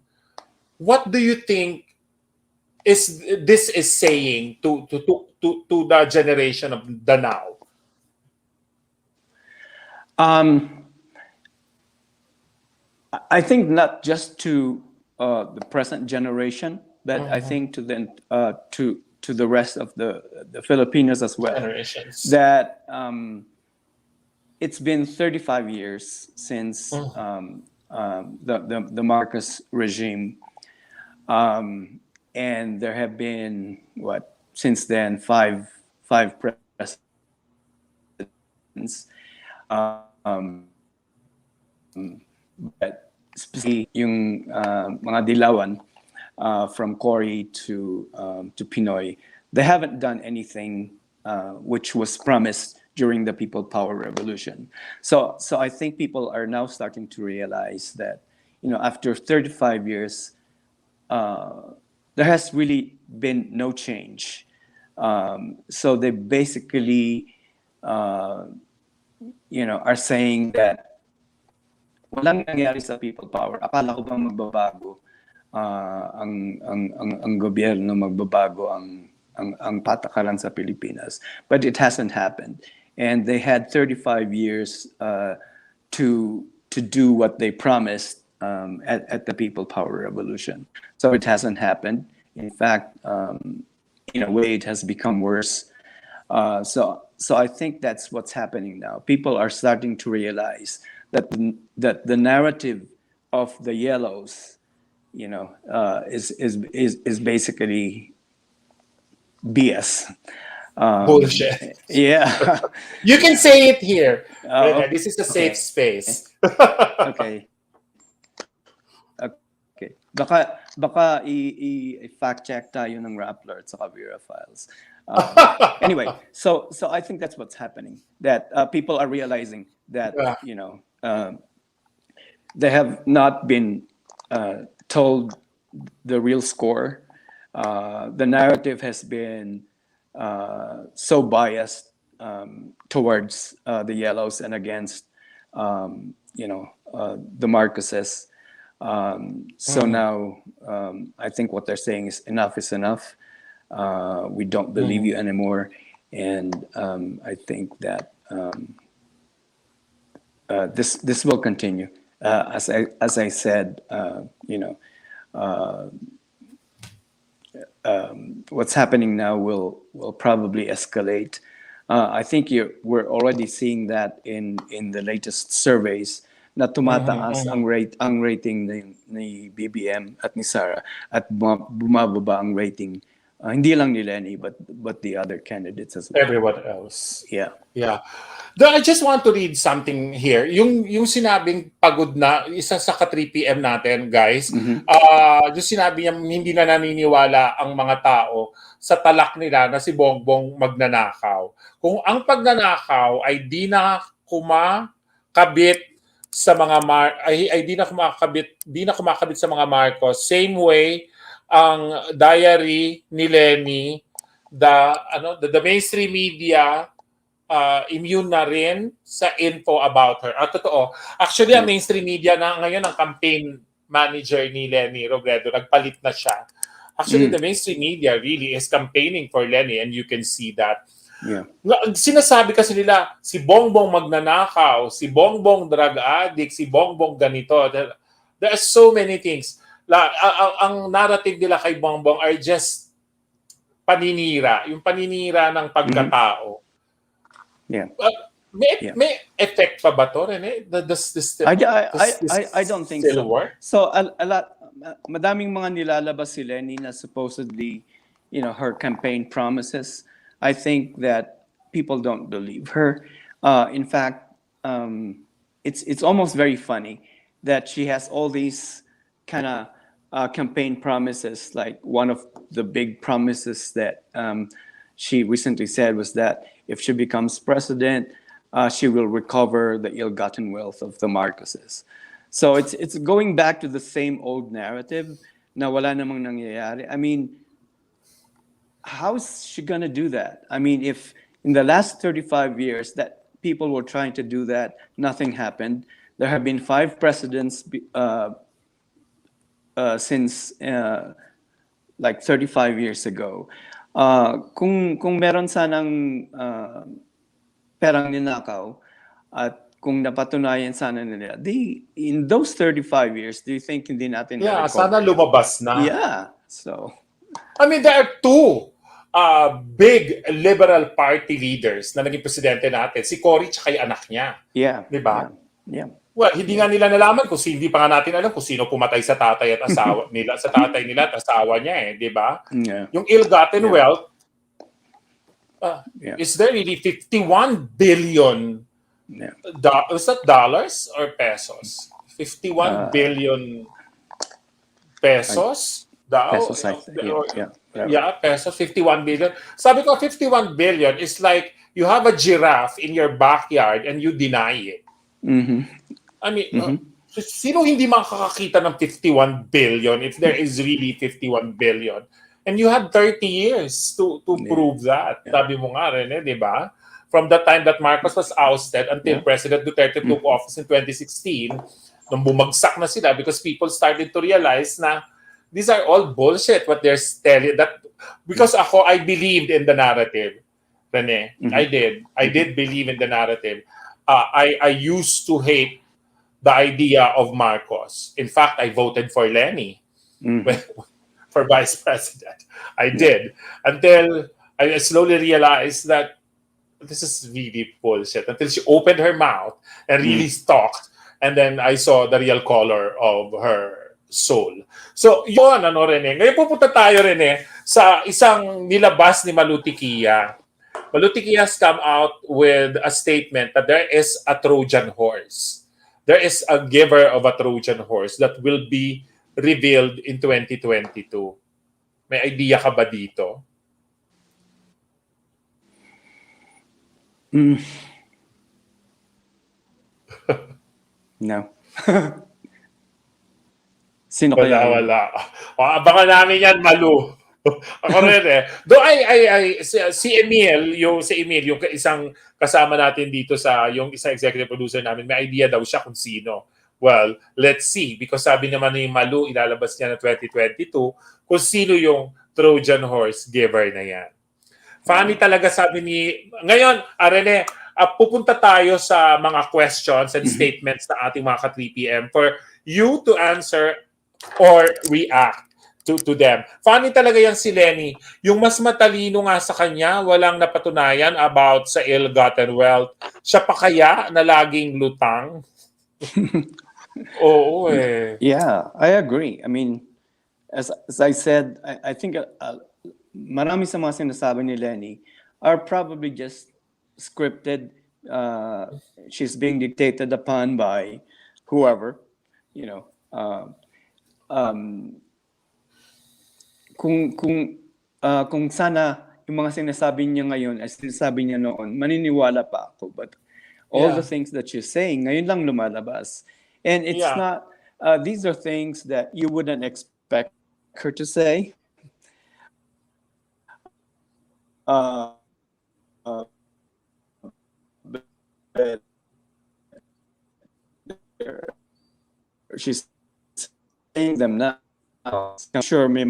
What do you think this is saying to the generation of the now? I think not just to the present generation, but I think to the rest of the Filipinos as well. Generations. That it's been 35 years since the Marcos regime, and there have been since then five presidents. But specifically yung mga dilawan from Cory to Pinoy they haven't done anything which was promised during the People Power Revolution. So I think people are now starting to realize that, after 35 years, there has really been no change. So they basically, are saying that walang nangyari sa people power. Akala ko bang magbabago ang gobyerno, magbabago ang patakaran sa Pilipinas, but it hasn't happened. And they had 35 years to do what they promised at the People Power Revolution. So it hasn't happened. In fact, in a way, it has become worse. So I think that's what's happening now. People are starting to realize that the narrative of the yellows, is basically BS. Bullshit. Yeah. You can say it here. Okay. This is a safe space. Okay. Okay. Baka i-fact check tayo ng Rappler at saka Vera Files. Anyway, so I think that's what's happening. That people are realizing that they have not been told the real score. The narrative has been so biased towards the yellows and against the Marcoses. So now I think what they're saying is enough is enough. We don't believe you anymore, and I think that this will continue. As I said, what's happening now will probably escalate. I think we're already seeing that in the latest surveys na tumataas ang rating ni BBM at ni Sara at bumababa ang rating hindi lang ni Lenny but the other candidates as well. Everyone else. Yeah. I just want to read something here. Yung sinabing pagod na, isa sa ka-3 PM natin, guys. Yung sinabi niya, hindi na naniniwala ang mga tao sa talak nila na si Bongbong magnanakaw. Kung ang pagnanakaw ay di na kumakabit sa mga di na kumakabit sa mga Marcos, same way ang diary ni Lenny, the mainstream media immune na rin sa info about her. Totoo. Actually, ang mainstream media na ngayon ang campaign manager ni Lenny Robredo, nagpalit na siya. Actually, the mainstream media really is campaigning for Lenny and you can see that. Yeah. Sinasabi kasi nila, si Bongbong magnanakaw, si Bongbong drug addict, si Bongbong ganito. There are so many things. Ang narrative nila kay Bongbong are just paninira. Yung paninira ng pagkatao. Yeah. May effect pa ba to, Rene? Does this I don't think still so. work? So madaming mga nilalabas si Lenny na supposedly, her campaign promises. I think that people don't believe her. In fact, it's almost very funny that she has all these kind of campaign promises. Like one of the big promises that she recently said was that if she becomes president, she will recover the ill-gotten wealth of the Marcoses. So it's going back to the same old narrative na wala namang nangyayari. I mean, how is she going to do that? I mean, if in the last 35 years that people were trying to do that, nothing happened. There have been 5 presidents since like 35 years ago. Kung meron sanang perang ninakaw at kung napatunayan sana nila, in those 35 years, do you think hindi natin sana lumabas na. Yeah. So I mean, there are 2 big liberal party leaders na naging presidente natin. Si Cory tsaka yung anak niya. Yeah. Di ba? Yeah. Well, hindi nga nila nalaman hindi pa nga natin alam kung sino pumatay sa tatay at asawa nila, sa tatay nila at asawa niya di ba? Yeah. Yung ill-gotten wealth, Yeah. is there really 51 billion is that dollars or pesos? 51 billion pesos? Daw, Pesos, I think. Yeah. yeah, pesos, 51 billion. Sabi ko, 51 billion is like you have a giraffe in your backyard and you deny it. Mm-hmm. I mean, Mm-hmm. sino hindi makakakita ng 51 billion if there is really 51 billion? And you had 30 years to Yeah. prove that. Yeah. Sabi mo nga rin, di ba? From the time that Marcos was ousted until Yeah. President Duterte took office in 2016, nung bumagsak na sila because people started to realize na these are all bullshit what they're telling. That, because I believed in the narrative, Rene. Mm-hmm. I did believe in the narrative. I used to hate the idea of Marcos. In fact, I voted for Lenny for vice president. I did. Until I slowly realized that this is really bullshit. Until she opened her mouth and really talked. And then I saw the real color of her soul. So, yun, Rene. Ngayon pupunta tayo, Rene, sa isang nilabas ni Malutikia. Malutikia has come out with a statement that there is a Trojan horse. There is a giver of a Trojan horse that will be revealed in 2022. May idea ka ba dito? No. Sino kaya? Wala. Abangan namin yan, Malu. Ako rin eh. Though si Emil, yung isang kasama natin dito yung isang executive producer namin, may idea daw siya kung sino. Well, let's see. Because sabi naman ni Malu, ilalabas niya na 2022, kung sino yung Trojan horse giver na yan. Funny talaga sabi ni... Ngayon, Rene, pupunta tayo sa mga questions and statements na ating mga ka-3PM for you to answer or react to them. Funny talaga yan si Lenny. Yung mas matalino nga sa kanya, walang napatunayan about sa ill-gotten wealth. Siya pa kaya na laging lutang? Oo eh. Yeah, I agree. I mean, as I said, I think marami sa mga sinasabi ni Lenny are probably just scripted. She's being dictated upon by whoever, you know. Kung sana yung mga sinasabi niya ngayon as sinasabi niya noon, maniniwala pa ako. But all the things that she's saying, ngayon lang lumalabas. And it's not, these are things that you wouldn't expect her to say. But she's saying them now. I'm sure may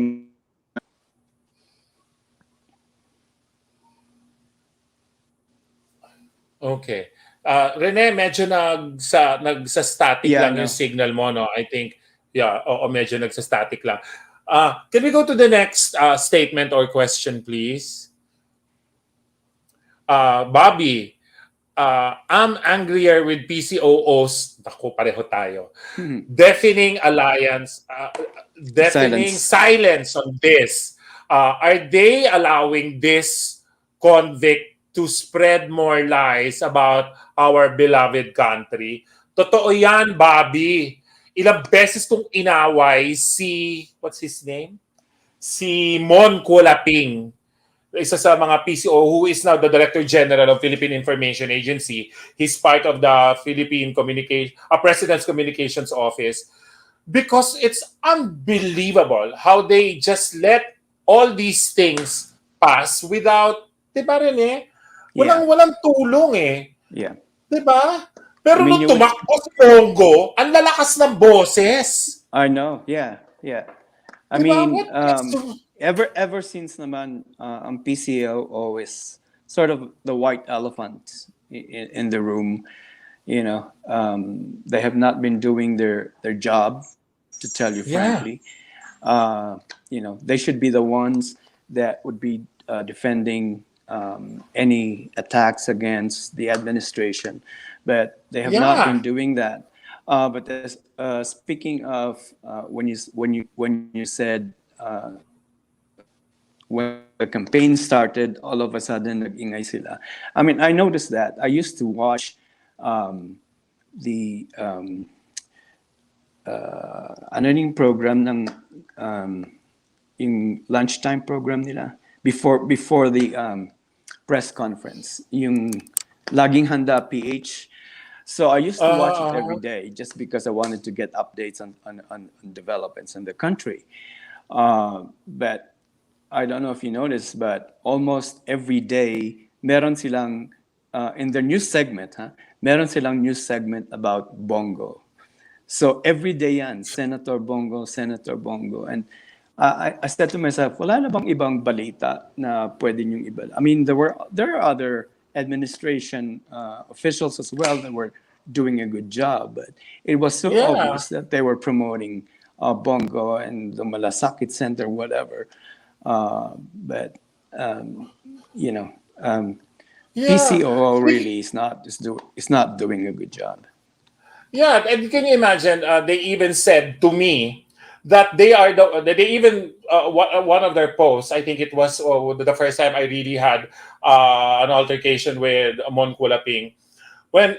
Okay. Rene, medyo nagsa-static lang yung signal mo, no? I think, medyo nagsa-static lang. Can we go to the next statement or question, please? Bobby, I'm angrier with PCOOs. Naku, pareho tayo. Deafening alliance, deafening silence on this. Are they allowing this convict to spread more lies about our beloved country? Totoo yan, Bobby. Ilang beses kong inaway what's his name? Si Mon Kulaping, isa sa mga PCO who is now the Director General of Philippine Information Agency. He's part of the Philippine President's Communications Office. Because it's unbelievable how they just let all these things pass without, di ba rin eh? Walang tulong eh. Yeah. Diba? Pero nung tumakbo si Congo, ang lalakas ng boses. I know, yeah. I mean, ever since naman ang PCO always sort of the white elephant in the room, you know, they have not been doing their job, to tell you frankly. You know, they should be the ones that would be defending any attacks against the administration, but they have not been doing that. But speaking of when you said when the campaign started, all of a sudden nag-ingay sila. I mean, I noticed that. I used to watch the ano yung program ng yung lunchtime program nila before the press conference, yung Laging Handa PH. So I used to watch it every day just because I wanted to get updates on developments in the country. But I don't know if you noticed, but almost every day, meron silang, in their news segment, meron silang news segment about Bongo. So every day yan, Senator Bongo, Senator Bongo. And I said to myself, wala na bang ibang balita na pwede niyong iba? I mean, there are other administration officials as well that were doing a good job, but it was so Yeah. obvious that they were promoting Bongo and the Malasakit Center, whatever. But you know, Yeah. PCOO really is not doing a good job. Yeah, and can you imagine? They even said to me that that they even one of their posts. I think it was the first time I really had an altercation with Mon Kulaping when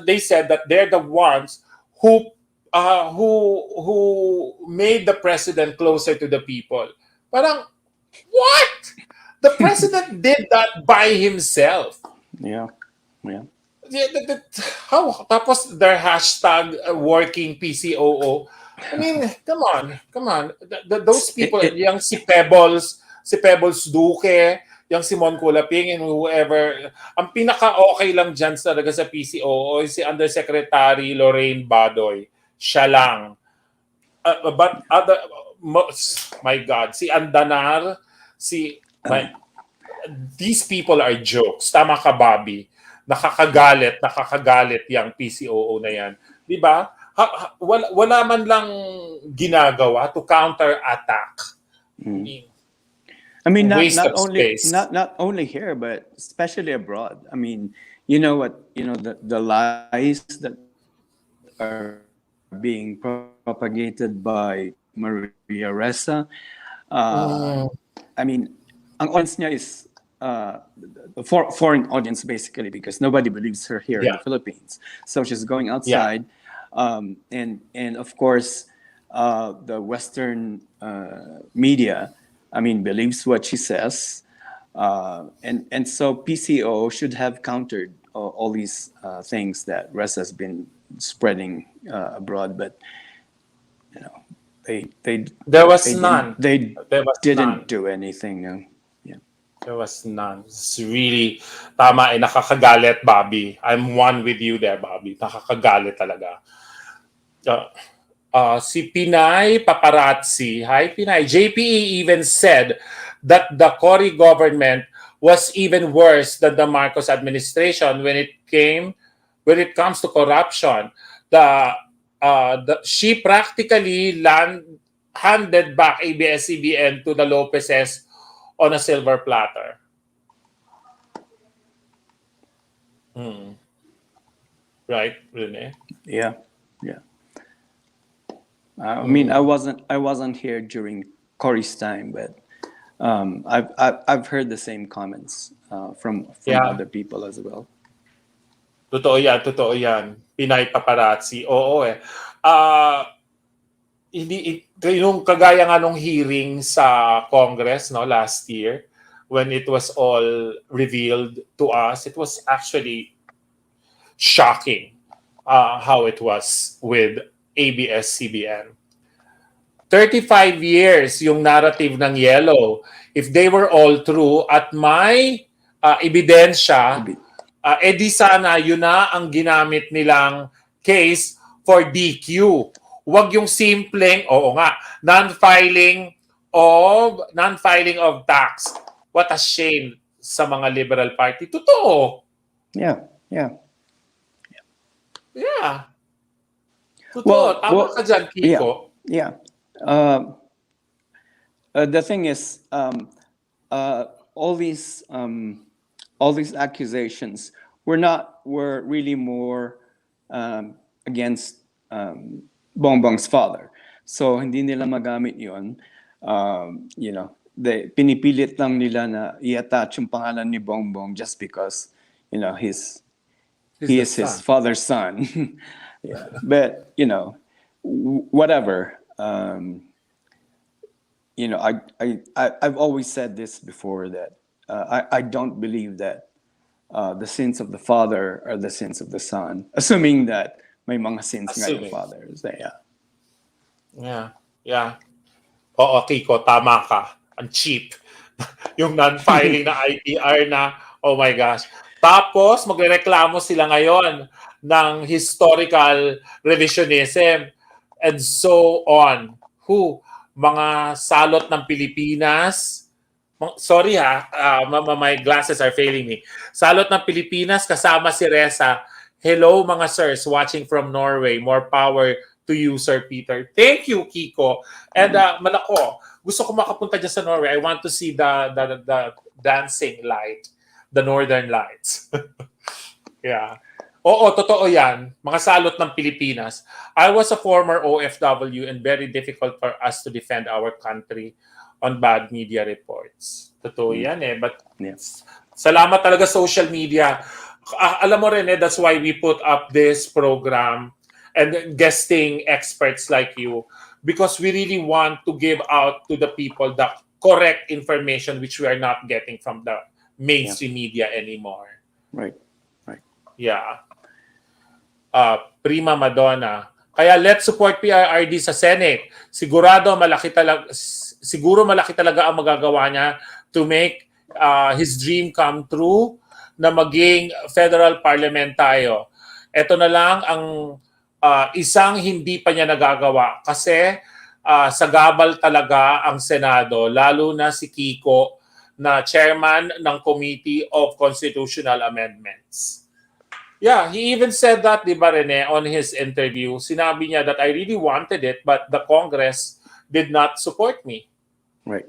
they said that they're the ones who who made the president closer to the people. Parang what? The president did that by himself. Yeah, yeah. Yeah, how? Tapos their hashtag working PCOO. I mean, come on. Those people, yung si Pebbles Duque, yung si Mon Kulaping, and whoever, ang pinaka-okay lang dyan talaga sa PCOO is si Undersecretary Lorraine Badoy. Siya lang. But my God, si Andanar, these people are jokes. Tama ka, Bobby. Nakakagalit yung PCOO na yan. Di ba? Wala man lang ginagawa to counter-attack. I mean, Waste of space. not only here, but especially abroad. I mean, you know what? You know the lies that are being propagated by Maria Ressa. I mean, ang audience niya is foreign audience basically because nobody believes her here in the Philippines. So she's going outside, and of course, the Western media, I mean, believes what she says, and so PCO should have countered all these things that Ressa has been spreading abroad, but you know, they didn't do anything. No. Yeah. There was none. It's really tama, nakakagalit, Bobby. I'm one with you there, Bobby. Nakakagalit talaga. Si Pinay Paparazzi, hi Pinay. JPE even said that the Cory government was even worse than the Marcos administration when it comes to corruption. She practically handed back ABS-CBN to the Lopezes on a silver platter. Right, Rene? Yeah. I mean, I wasn't here during Cory's time, but I've heard the same comments from other people as well. Totoo yan. Pinay Paparazzi. Oo eh. Yung kagaya nga nung hearing sa Congress last year when it was all revealed to us, it was actually shocking how it was with ABS-CBN. 35 years yung narrative ng Yellow. If they were all true at may ebidensya, di sana yun na ang ginamit nilang case for DQ. Huwag yung simpleng, non-filing of tax. What a shame sa mga Liberal Party. Totoo. Yeah. Totoo. Tama ka dyan, Kiko. Yeah. The thing is, all these accusations were really more against Bongbong's father. So hindi nila magamit yun. Pinipilit lang nila na i-attach yung pangalan ni Bongbong just because, he is his father's son. Yeah. But, whatever. I've always said this before, that I don't believe that the sins of the father are the sins of the son, assuming that may mga sins nga yung Assuming. father. So, yeah. Yeah. Yeah. Oo, Kiko, tama ka. Ang cheap. Yung non-filing na ITR na, oh my gosh. Tapos, magreklamo sila ngayon ng historical revisionism and so on. Mga salot ng Pilipinas. Sorry ha, my glasses are failing me. Salot ng Pilipinas kasama si Reza. Hello mga sirs watching from Norway. More power to you, Sir Peter. Thank you, Kiko. And Malako, gusto ko makapunta dyan sa Norway. I want to see the dancing light, the northern lights. Yeah. Oo, totoo yan. Mga salot ng Pilipinas. I was a former OFW and very difficult for us to defend our country on bad media reports. Totoo yan eh. But salamat talaga social media. Alam mo rin that's why we put up this program and guesting experts like you, because we really want to give out to the people the correct information which we are not getting from the mainstream media anymore. Right. Yeah. Prima Madonna. Kaya let's support PRRD sa Senate. Siguro malaki talaga ang magagawa niya to make his dream come true na maging federal parliament tayo. Ito na lang ang isang hindi pa niya nagagawa kasi sagabal talaga ang Senado, lalo na si Kiko na chairman ng Committee of Constitutional Amendments. Yeah, he even said that, di ba Rene, on his interview. Sinabi niya that I really wanted it but the Congress did not support me. Right.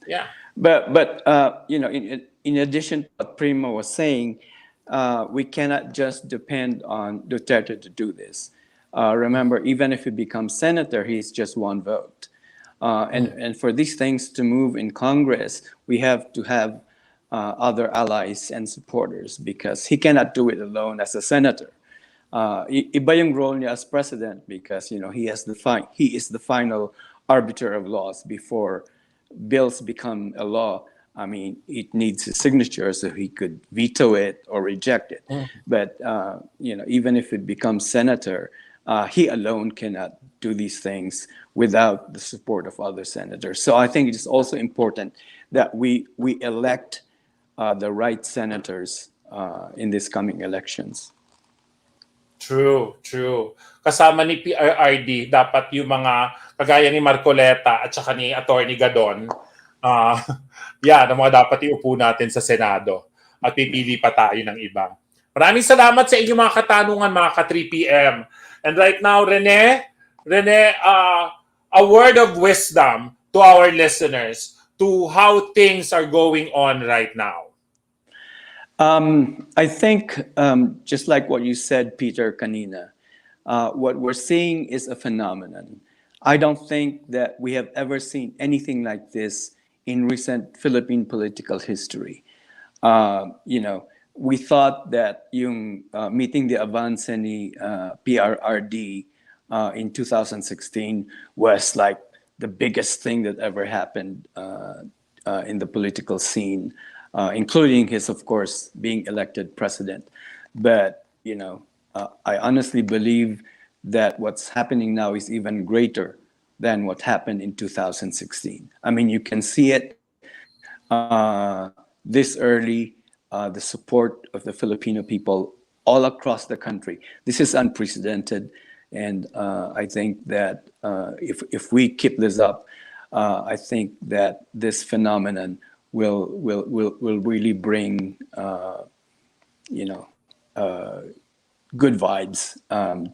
Yeah. But in addition to what Prima was saying, we cannot just depend on Duterte to do this. Remember, even if he becomes senator, he's just one vote. And for these things to move in Congress, we have to have other allies and supporters, because he cannot do it alone as a senator. Iba yung role niya as president, because he is the final arbiter of laws. Before bills become a law, I mean, it needs a signature so he could veto it or reject it. But even if it becomes senator, he alone cannot do these things without the support of other senators. So I think it is also important that we elect the right senators in these coming elections. True. Kasama ni PRRD, dapat yung mga kagaya ni Marcoleta at saka ni Attorney Gadon, yan, ang mga dapat iupo natin sa Senado at pipili pa tayo ng iba. Maraming salamat sa inyong mga katanungan, mga ka-3 p.m. And right now, Rene, a word of wisdom to our listeners to how things are going on right now. I think just like what you said, Peter, kanina, what we're seeing is a phenomenon. I don't think that we have ever seen anything like this in recent Philippine political history. We thought that yung meeting the avance ni PRRD in 2016 was like the biggest thing that ever happened in the political scene, including his, of course, being elected president. But, I honestly believe that what's happening now is even greater than what happened in 2016. I mean, you can see it this early, the support of the Filipino people all across the country. This is unprecedented. And I think that if we keep this up, I think that this phenomenon will really bring good vibes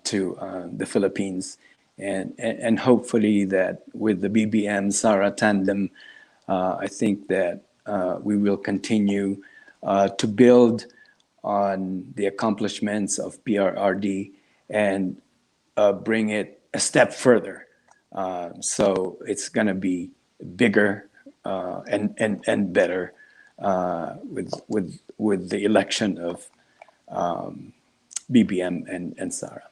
to the Philippines, and hopefully that with the BBM Sara tandem, I think that we will continue to build on the accomplishments of PRRD and bring it a step further. So it's going to be bigger and better with the election of BBM and Sara.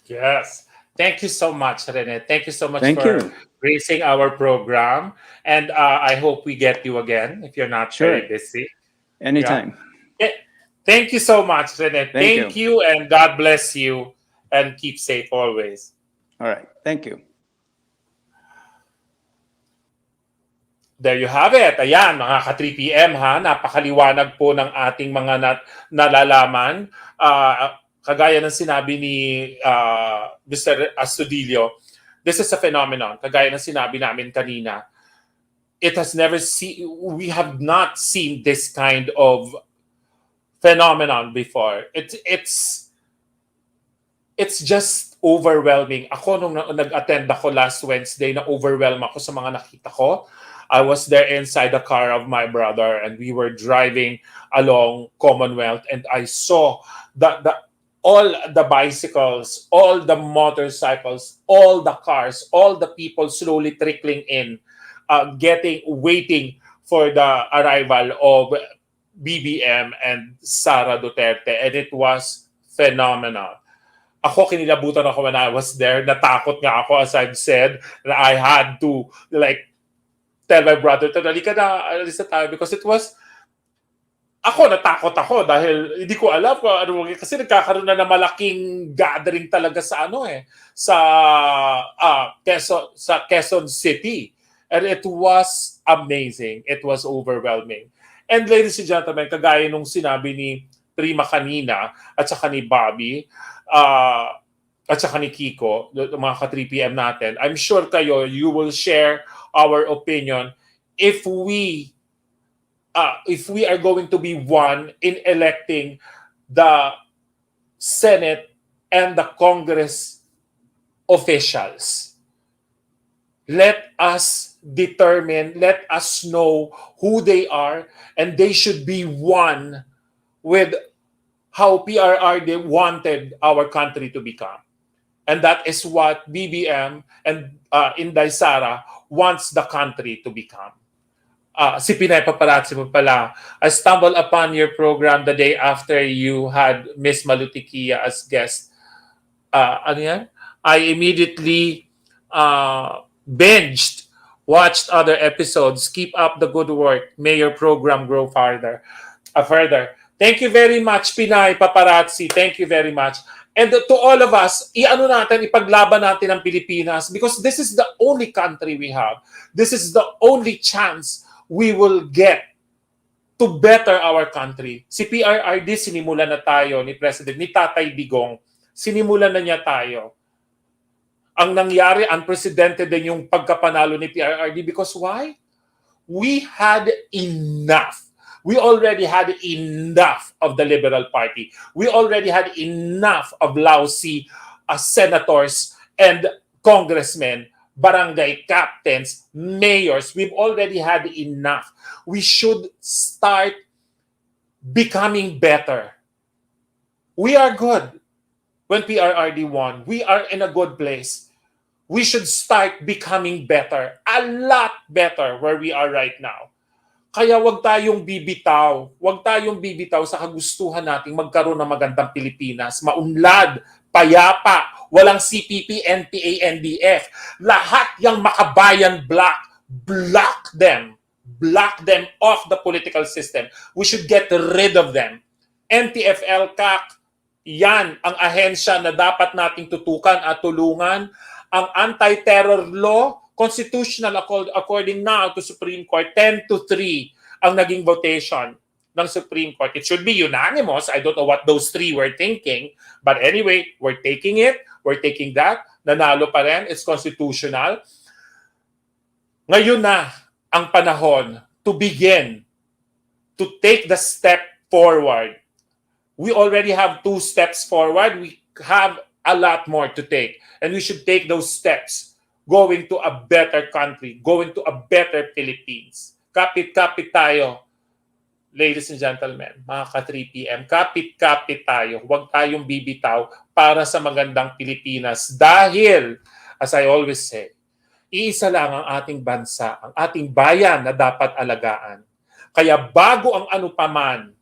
Yes. Thank you so much, Rene. Thank you so much Thank for you. gracing our program. And I hope we get you again if you're not Sure. very busy. Yeah. Anytime. Eh, Thank you so much, Rene. Thank Thank you. you, and God bless you. And keep safe always. All right. Thank you. There you have it. Ayan, mga ka-3 PM ha. Napakaliwanag po ng ating mga nalalaman. Kagaya ng sinabi ni Mr. Astudillo, this is a phenomenon. Kagaya ng sinabi namin kanina, we have not seen this kind of phenomenon before. It's just overwhelming. Ako nung nag-attend ako last Wednesday, na overwhelm ako sa mga nakita ko. I was there inside the car of my brother and we were driving along Commonwealth and I saw all the bicycles, all the motorcycles, all the cars, all the people slowly trickling in, waiting for the arrival of BBM and Sara Duterte, and it was phenomenal. Ako, kinilabutan ako when I was there. Natakot nga ako, as I've said, na I had to tell my brother to halika na, alis na tayo, because it was, natakot ako dahil hindi ko alam kung ano, kasi nagkakaroon na ng malaking gathering talaga sa Quezon City. And it was amazing. It was overwhelming. And ladies and gentlemen, kagaya nung sinabi ni Prima kanina at saka ni Bobby, at saka ni Kiko, mga ka-3 PM natin, I'm sure kayo, you will share our opinion if we are going to be one in electing the Senate and the Congress officials. Let us determine, let us know who they are, and they should be one with how PRRD wanted our country to become. And that is what BBM and Inday Sara wants the country to become. Si Pinay Paparazzi mo pala, I stumbled upon your program the day after you had Miss Malutikia as guest. Ano yan? I immediately binged, watched other episodes. Keep up the good work. May your program grow further. Thank you very much, Pinay Paparazzi. Thank you very much. And to all of us, ipaglaban natin ang Pilipinas, because this is the only country we have. This is the only chance we will get to better our country. Si PRRD, sinimulan na tayo ni President, ni Tatay Digong. Sinimulan na niya tayo. Ang nangyari, unprecedented din yung pagkapanalo ni PRRD, because why? We had enough. We already had enough of the Liberal Party. We already had enough of lousy senators and congressmen, barangay captains, mayors. We've already had enough. We should start becoming better. We are good when PRRD won. We are in a good place. We should start becoming better, a lot better where we are right now. Kaya wag tayong bibitaw. Wag tayong bibitaw sa kagustuhan nating magkaroon ng magandang Pilipinas. Maunlad, payapa, walang CPP, NPA, NDF. Lahat yung makabayan block them. Block them off the political system. We should get rid of them. NTFL, CAC, yan ang ahensya na dapat nating tutukan at tulungan. Ang anti-terror law, constitutional according now to Supreme Court, 10-3 ang naging votation ng Supreme Court. It should be unanimous. I don't know what those three were thinking. But anyway, we're taking it. We're taking that. Nanalo pa rin. It's constitutional. Ngayon na ang panahon to begin to take the step forward. We already have 2 steps forward. We have a lot more to take. And we should take those steps going to a better country, going to a better Philippines. Kapit-kapit tayo, ladies and gentlemen, mga ka-3 PM. Kapit-kapit tayo. Huwag tayong bibitaw para sa magandang Pilipinas. Dahil, as I always say, iisa lang ang ating bansa, ang ating bayan na dapat alagaan. Kaya bago ang ano paman,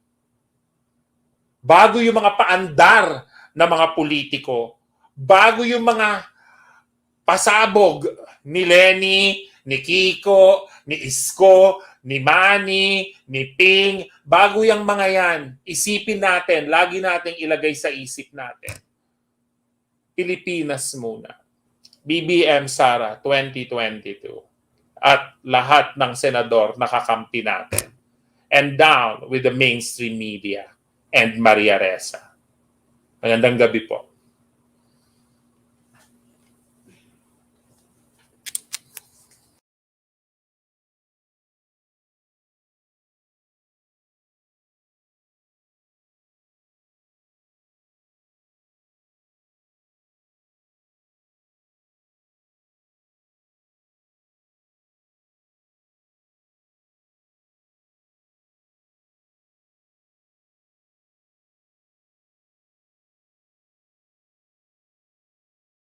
bago yung mga paandar na mga politiko, bago yung mga pasabog ni Lenny, ni Kiko, ni Isko, ni Manny, ni Ping. Bago yung mga yan, isipin natin, lagi nating ilagay sa isip natin. Pilipinas muna. BBM Sara 2022. At lahat ng senador nakakampi natin. And down with the mainstream media and Maria Ressa. Magandang gabi po.